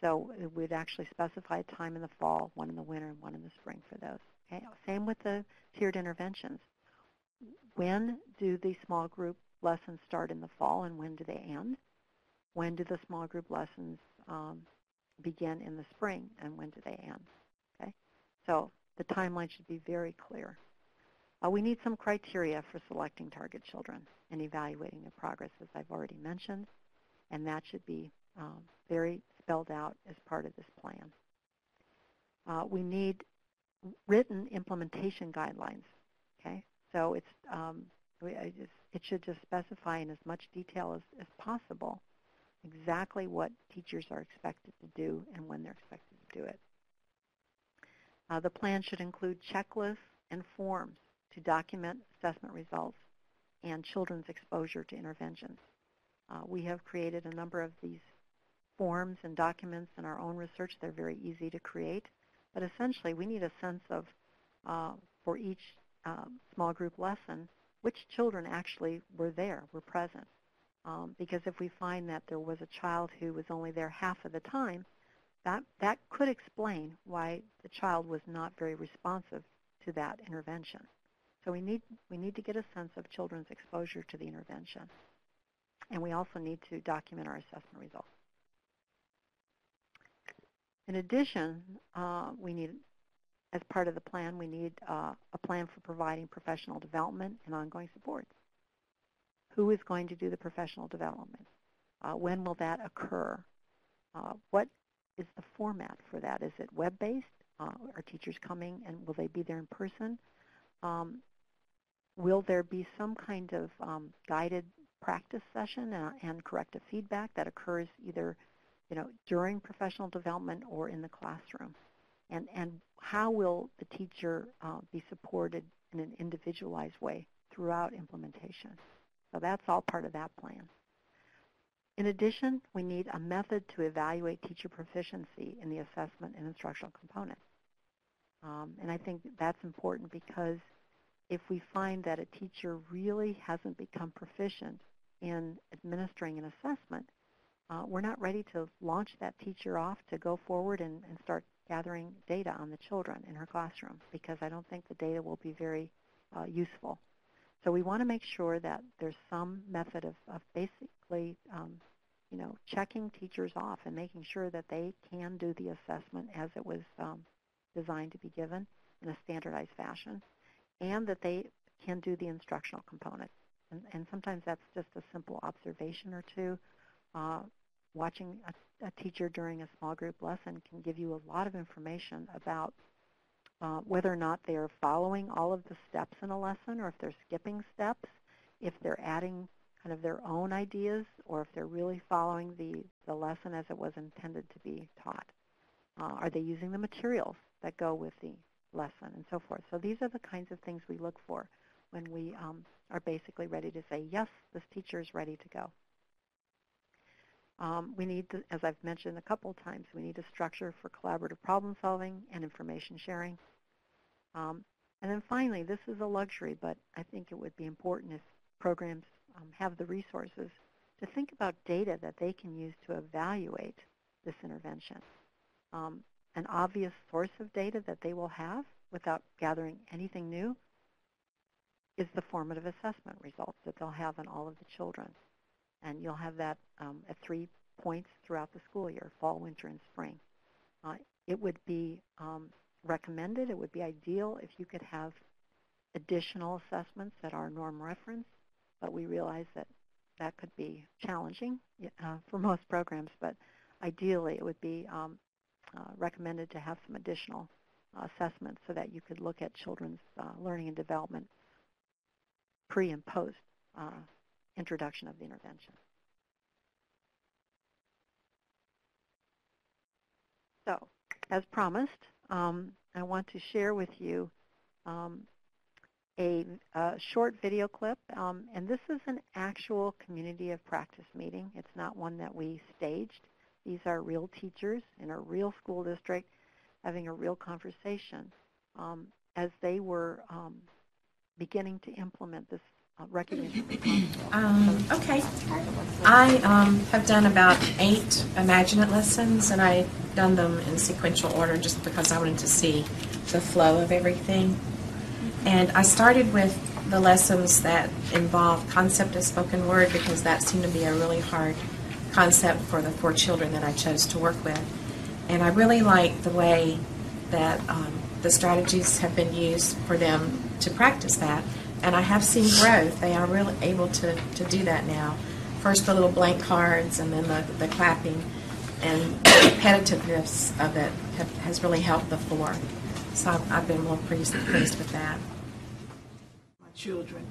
So we'd actually specify a time in the fall, one in the winter, and one in the spring for those. Okay? Same with the tiered interventions. When do the small group lessons start in the fall and when do they end? When do the small group lessons begin in the spring and when do they end? Okay? So the timeline should be very clear. We need some criteria for selecting target children and evaluating their progress, as I've already mentioned, and that should be very spelled out as part of this plan. We need written implementation guidelines. Okay, so it should just specify in as much detail as possible exactly what teachers are expected to do and when they're expected to do it. The plan should include checklists and forms to document assessment results and children's exposure to interventions. We have created a number of these forms and documents in our own research. They're very easy to create, but essentially we need a sense of, for each small group lesson, which children actually were there, were present. Because if we find that there was a child who was only there half of the time, that could explain why the child was not very responsive to that intervention. So we need to get a sense of children's exposure to the intervention. And we also need to document our assessment results. In addition, as part of the plan, we need a plan for providing professional development and ongoing support. Who is going to do the professional development? When will that occur? What is the format for that? Is it web-based? Are teachers coming and will they be there in person? Will there be some kind of guided practice session and corrective feedback that occurs either during professional development or in the classroom? And how will the teacher be supported in an individualized way throughout implementation? So that's all part of that plan. In addition, we need a method to evaluate teacher proficiency in the assessment and instructional components. And I think that's important because if we find that a teacher really hasn't become proficient in administering an assessment, we're not ready to launch that teacher off to go forward and start gathering data on the children in her classroom, because I don't think the data will be very useful. So we want to make sure that there's some method of basically checking teachers off and making sure that they can do the assessment as it was designed to be given in a standardized fashion, and that they can do the instructional component. And sometimes that's just a simple observation or two. Watching a teacher during a small group lesson can give you a lot of information about whether or not they're following all of the steps in a lesson, or if they're skipping steps, if they're adding kind of their own ideas, or if they're really following the lesson as it was intended to be taught. Are they using the materials that go with the lesson, and so forth? So these are the kinds of things we look for when we are basically ready to say, yes, this teacher is ready to go. We need to, as I've mentioned a couple of times, we need a structure for collaborative problem solving and information sharing. And then finally, this is a luxury, but I think it would be important if programs have the resources to think about data that they can use to evaluate this intervention. An obvious source of data that they will have without gathering anything new is the formative assessment results that they'll have on all of the children. And you'll have that at 3 points throughout the school year, fall, winter, and spring. It would be recommended, it would be ideal if you could have additional assessments that are norm reference, but we realize that that could be challenging for most programs, but ideally it would be recommended to have some additional assessments so that you could look at children's learning and development pre and post introduction of the intervention. So, as promised, I want to share with you a short video clip, and this is an actual community of practice meeting. It's not one that we staged. These are real teachers in a real school district having a real conversation as they were beginning to implement this recognition.
Okay. I have done about 8 Imagine-It lessons, and I've done them in sequential order just because I wanted to see the flow of everything. And I started with the lessons that involve concept of spoken word because that seemed to be a really hard concept for the 4 children that I chose to work with. And I really like the way that the strategies have been used for them to practice that. And I have seen growth. They are really able to do that now. First the little blank cards and then the clapping. And the repetitiveness of it has really helped the 4. So I've been more pleased with that.
My children.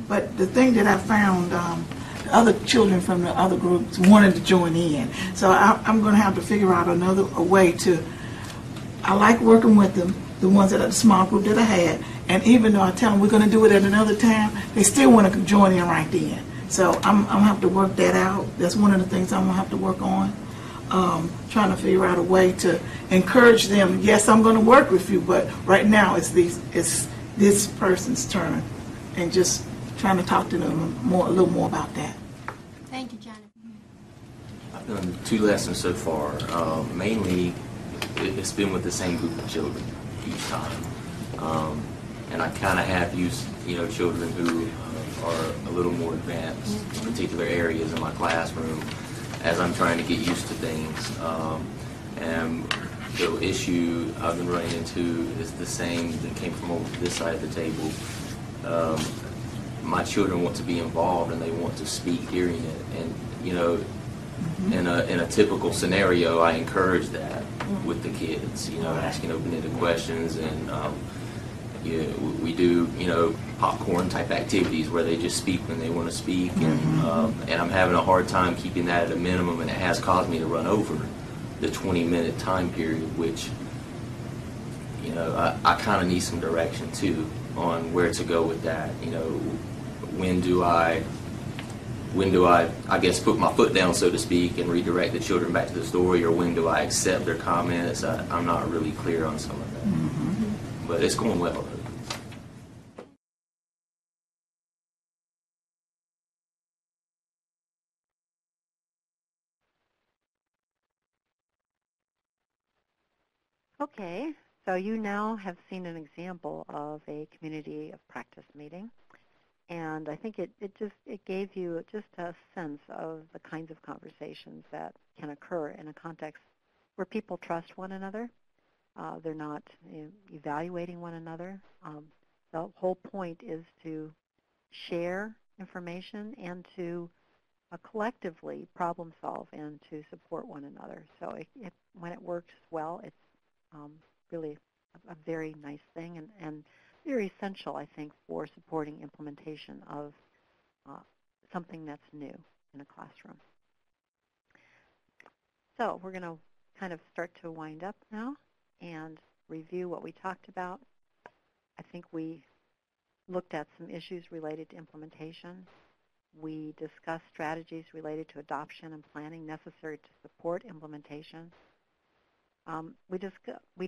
But the thing that I found, the other children from the other groups wanted to join in. So I'm going to have to figure out a way to, I like working with them, the ones that are the small group that I had. And even though I tell them we're going to do it at another time, they still want to join in right then. So I'm going to have to work that out. That's one of the things I'm going to have to work on. Trying to figure out a way to encourage them. Yes, I'm going to work with you, but right now it's this person's turn. And just trying to talk to them a little more about that.
Thank you, Johnny.
I've done 2 lessons so far. Mainly, it's been with the same group of children each time. And I kind of have used, children who are a little more advanced in particular areas in my classroom as I'm trying to get used to things. And the issue I've been running into is the same that came from over this side of the table. My children want to be involved and they want to speak hearing it. And, in a typical scenario, I encourage that with the kids, asking open-ended questions, and we do, popcorn type activities where they just speak when they want to speak, and I'm having a hard time keeping that at a minimum, and it has caused me to run over the 20-minute time period, which, I kind of need some direction too on where to go with that. When do I guess, put my foot down, so to speak, and redirect the children back to the story, or when do I accept their comments? I'm not really clear on some of that. But it's going well.
Okay, so you now have seen an example of a community of practice meeting. And I think it gave you just a sense of the kinds of conversations that can occur in a context where people trust one another. They're not evaluating one another. The whole point is to share information and to collectively problem solve and to support one another. So when it works well, it's really a very nice thing and very essential, I think, for supporting implementation of something that's new in a classroom. So we're going to kind of start to wind up now and review what we talked about. I think we looked at some issues related to implementation. We discussed strategies related to adoption and planning necessary to support implementation. We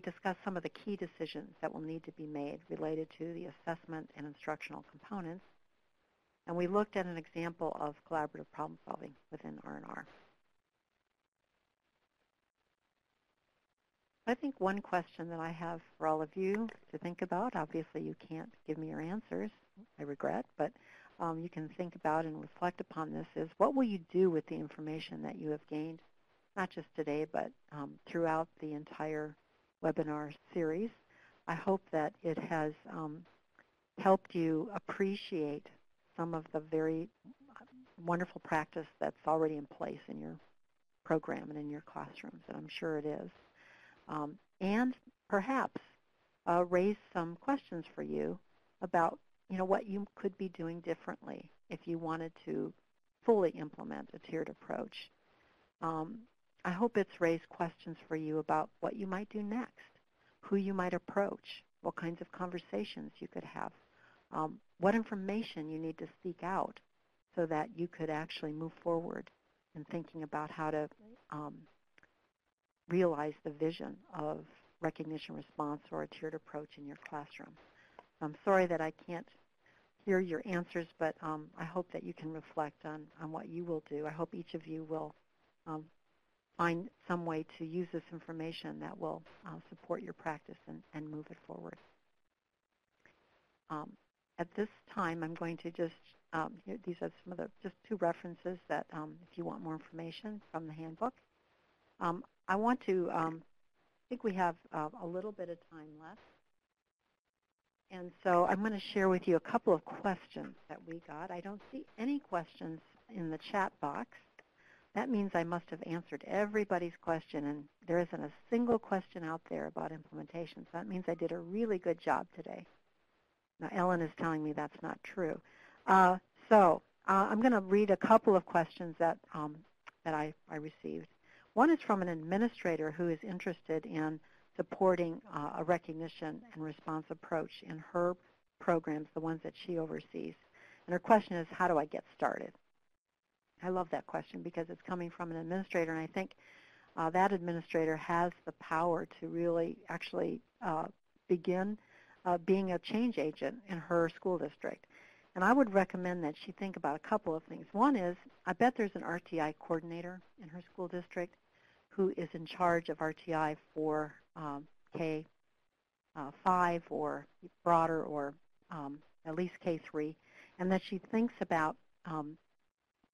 discussed some of the key decisions that will need to be made related to the assessment and instructional components. And we looked at an example of collaborative problem solving within R&R. I think one question that I have for all of you to think about, obviously you can't give me your answers, I regret, but you can think about and reflect upon this, is what will you do with the information that you have gained, not just today, but throughout the entire webinar series. I hope that it has helped you appreciate some of the very wonderful practice that's already in place in your program and in your classrooms, and I'm sure it is. And perhaps raise some questions for you about, what you could be doing differently if you wanted to fully implement a tiered approach. I hope it's raised questions for you about what you might do next, who you might approach, what kinds of conversations you could have, what information you need to seek out so that you could actually move forward in thinking about how to realize the vision of recognition response or a tiered approach in your classroom. I'm sorry that I can't hear your answers, but I hope that you can reflect on what you will do. I hope each of you will find some way to use this information that will support your practice and move it forward. At this time, I'm going to just, these are some of the, just two references that if you want more information from the handbook. I want to, I think we have a little bit of time left. And so I'm going to share with you a couple of questions that we got. I don't see any questions in the chat box. That means I must have answered everybody's question, and there isn't a single question out there about implementation. So that means I did a really good job today. Now, Ellen is telling me that's not true. I'm going to read a couple of questions that, that I received. One is from an administrator who is interested in supporting a recognition and response approach in her programs, the ones that she oversees. And her question is, how do I get started? I love that question because it's coming from an administrator, and I think that administrator has the power to really actually begin being a change agent in her school district. And I would recommend that she think about a couple of things. One is, I bet there's an RTI coordinator in her school district who is in charge of RTI for K-5 or broader, or at least K-3, and that she thinks about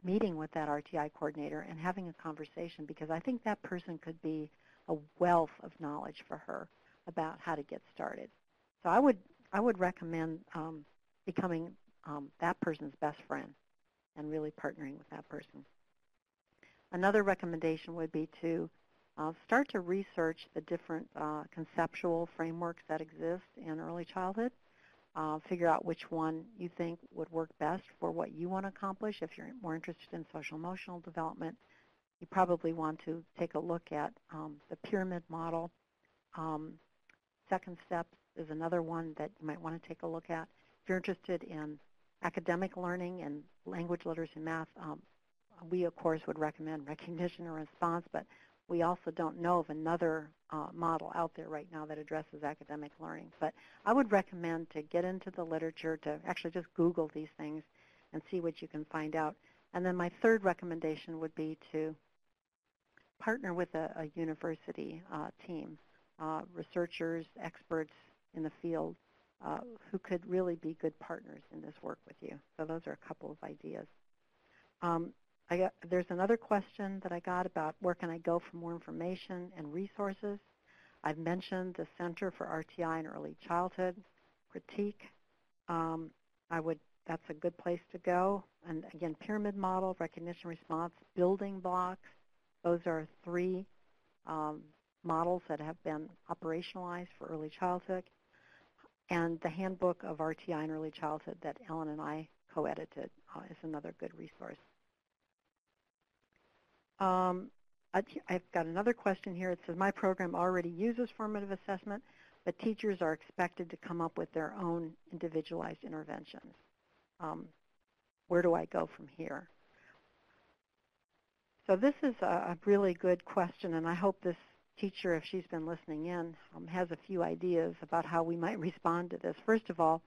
meeting with that RTI coordinator and having a conversation, because I think that person could be a wealth of knowledge for her about how to get started. So I would recommend becoming that person's best friend and really partnering with that person. Another recommendation would be to start to research the different conceptual frameworks that exist in early childhood. Figure out which one you think would work best for what you want to accomplish. If you're more interested in social-emotional development, you probably want to take a look at the pyramid model. Second Steps is another one that you might want to take a look at. If you're interested in academic learning and language, literacy, and math, we, of course, would recommend recognition and response, but we also don't know of another model out there right now that addresses academic learning. But I would recommend to get into the literature, to actually just Google these things and see what you can find out. And then my third recommendation would be to partner with a university team, researchers, experts in the field who could really be good partners in this work with you. So those are a couple of ideas. There's another question that I got about where can I go for more information and resources. I've mentioned the Center for RTI in Early Childhood, Critique. That's a good place to go. And again, pyramid model, recognition response, building blocks. Those are three models that have been operationalized for early childhood. And the Handbook of RTI in Early Childhood that Ellen and I co-edited is another good resource. I've got another question here. It says, my program already uses formative assessment, but teachers are expected to come up with their own individualized interventions. Where do I go from here? So this is a really good question, and I hope this teacher, if she's been listening in, has a few ideas about how we might respond to this. First of all,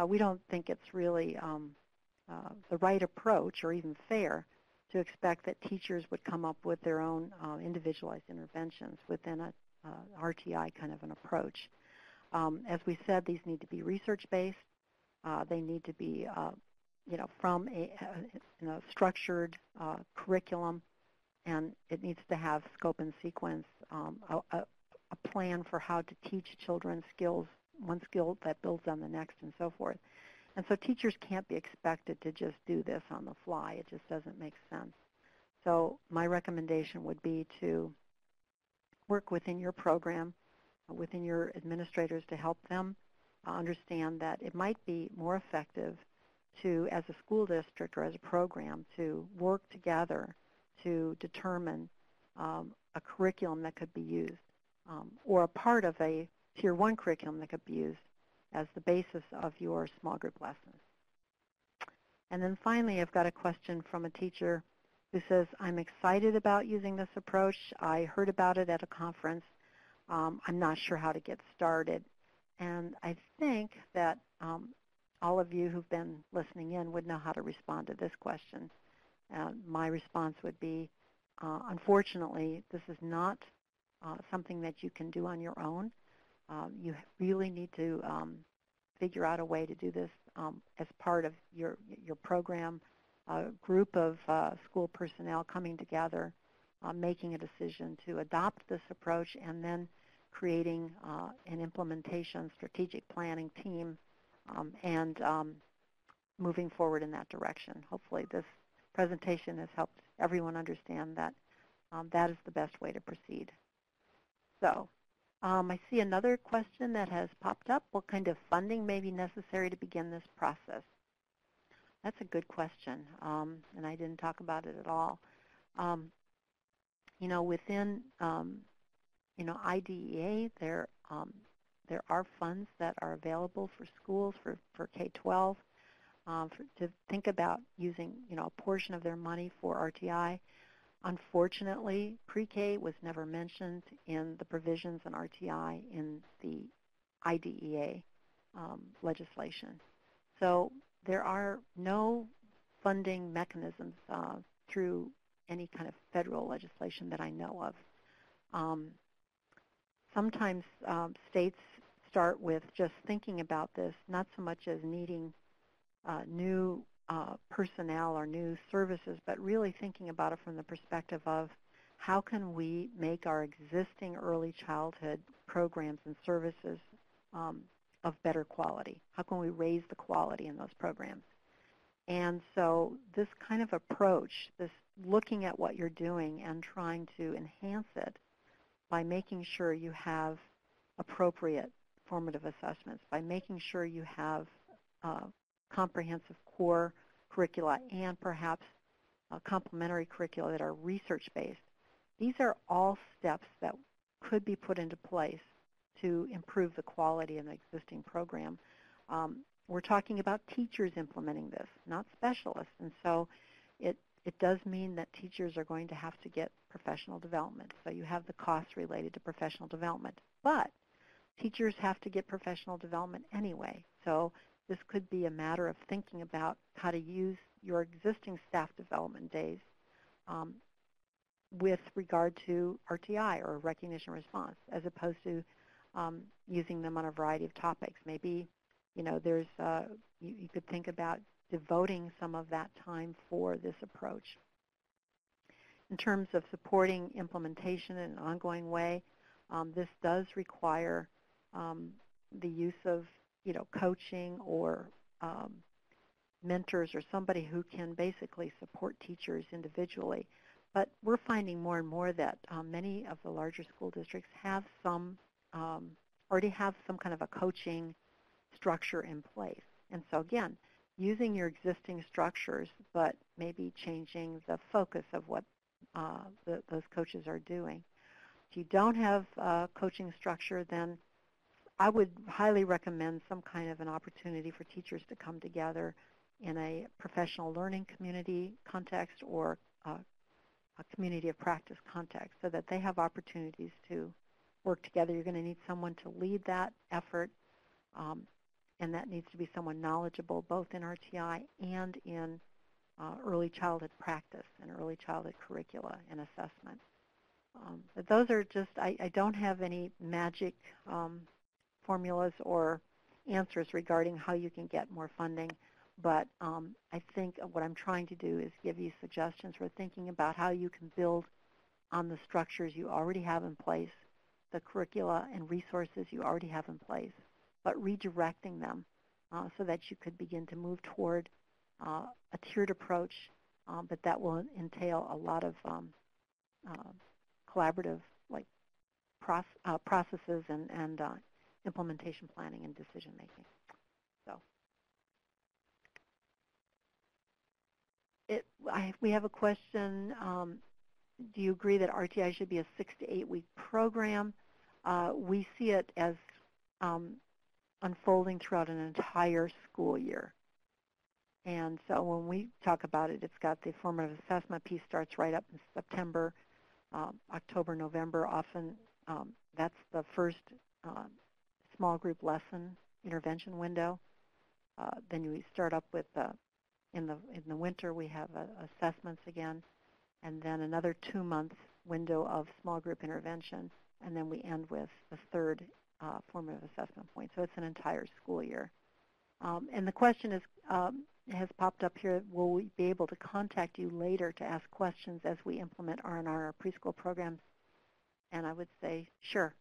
we don't think it's really the right approach or even fair to expect that teachers would come up with their own individualized interventions within a RTI kind of an approach. As we said, these need to be research-based. They need to be, from a structured curriculum, and it needs to have scope and sequence, a plan for how to teach children skills, one skill that builds on the next, and so forth. And so teachers can't be expected to just do this on the fly. It just doesn't make sense. So my recommendation would be to work within your program, within your administrators, to help them understand that it might be more effective to, as a school district or as a program, to work together to determine a curriculum that could be used, or a part of a Tier 1 curriculum that could be used as the basis of your small group lessons. And then finally, I've got a question from a teacher who says, I'm excited about using this approach. I heard about it at a conference. I'm not sure how to get started. And I think that all of you who've been listening in would know how to respond to this question. My response would be, unfortunately, this is not something that you can do on your own. You really need to figure out a way to do this as part of your program, a group of school personnel coming together, making a decision to adopt this approach, and then creating an implementation strategic planning team and moving forward in that direction. Hopefully this presentation has helped everyone understand that that is the best way to proceed. So I see another question that has popped up. What kind of funding may be necessary to begin this process? That's a good question, and I didn't talk about it at all. Within IDEA, there are funds that are available for schools for K-12 to think about using a portion of their money for RTI. Unfortunately, pre-K was never mentioned in the provisions in RTI in the IDEA legislation. So there are no funding mechanisms through any kind of federal legislation that I know of. Sometimes states start with just thinking about this, not so much as needing new personnel or new services, but really thinking about it from the perspective of how can we make our existing early childhood programs and services of better quality? How can we raise the quality in those programs? And so this kind of approach, this looking at what you're doing and trying to enhance it by making sure you have appropriate formative assessments, by making sure you have comprehensive core curricula and perhaps complementary curricula that are research-based. These are all steps that could be put into place to improve the quality of an existing program. We're talking about teachers implementing this, not specialists. And so it does mean that teachers are going to have to get professional development. So you have the costs related to professional development. But teachers have to get professional development anyway. So this could be a matter of thinking about how to use your existing staff development days with regard to RTI, or recognition response, as opposed to using them on a variety of topics. Maybe there's you could think about devoting some of that time for this approach. In terms of supporting implementation in an ongoing way, this does require the use of coaching or mentors or somebody who can basically support teachers individually. But we're finding more and more that many of the larger school districts have already have some kind of a coaching structure in place. And so again, using your existing structures, but maybe changing the focus of what those coaches are doing. If you don't have a coaching structure, then I would highly recommend some kind of an opportunity for teachers to come together in a professional learning community context or a community of practice context so that they have opportunities to work together. You're going to need someone to lead that effort. and that needs to be someone knowledgeable both in RTI and in early childhood practice and early childhood curricula and assessment. But those are just, I don't have any magic formulas or answers regarding how you can get more funding, but I think what I'm trying to do is give you suggestions for thinking about how you can build on the structures you already have in place, the curricula and resources you already have in place, but redirecting them so that you could begin to move toward a tiered approach, but that will entail a lot of collaborative processes and implementation planning and decision making. So we have a question. Do you agree that RTI should be a 6 to 8 week program? We see it as unfolding throughout an entire school year. And so when we talk about it, it's got the formative assessment piece starts right up in September, October, November. Often that's the first small group lesson intervention window. Then we start up with in the winter we have assessments again, and then another 2-month window of small group intervention, and then we end with the third formative assessment point. So it's an entire school year. And the question is, has popped up here, will we be able to contact you later to ask questions as we implement R&R, our preschool programs? And I would say, sure.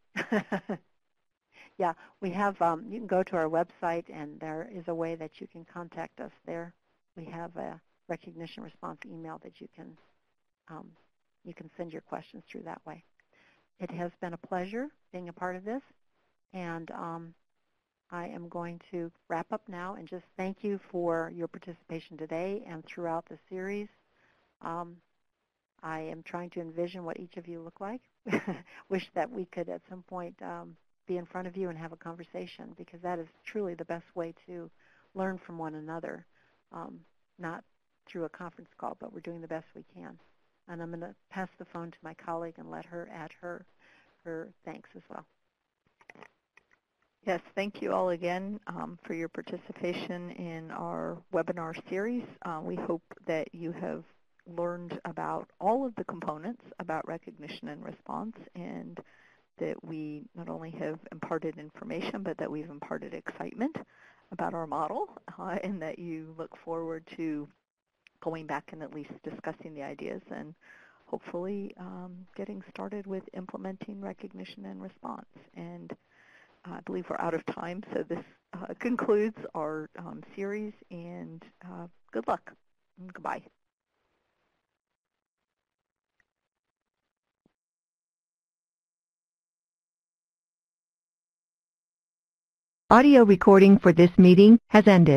Yeah, we have, you can go to our website, and there is a way that you can contact us there. We have a recognition response email that you can send your questions through that way. It has been a pleasure being a part of this, and I am going to wrap up now and just thank you for your participation today and throughout the series. I am trying to envision what each of you look like. Wish that we could at some point be in front of you and have a conversation, because that is truly the best way to learn from one another, not through a conference call, but we're doing the best we can. And I'm going to pass the phone to my colleague and let her add her thanks as well.
Yes, thank you all again for your participation in our webinar series. We hope that you have learned about all of the components about recognition and response, and that we not only have imparted information, but that we've imparted excitement about our model, and that you look forward to going back and at least discussing the ideas and hopefully getting started with implementing recognition and response. And I believe we're out of time, so this concludes our series, and good luck. Goodbye.
Audio recording for this meeting has ended.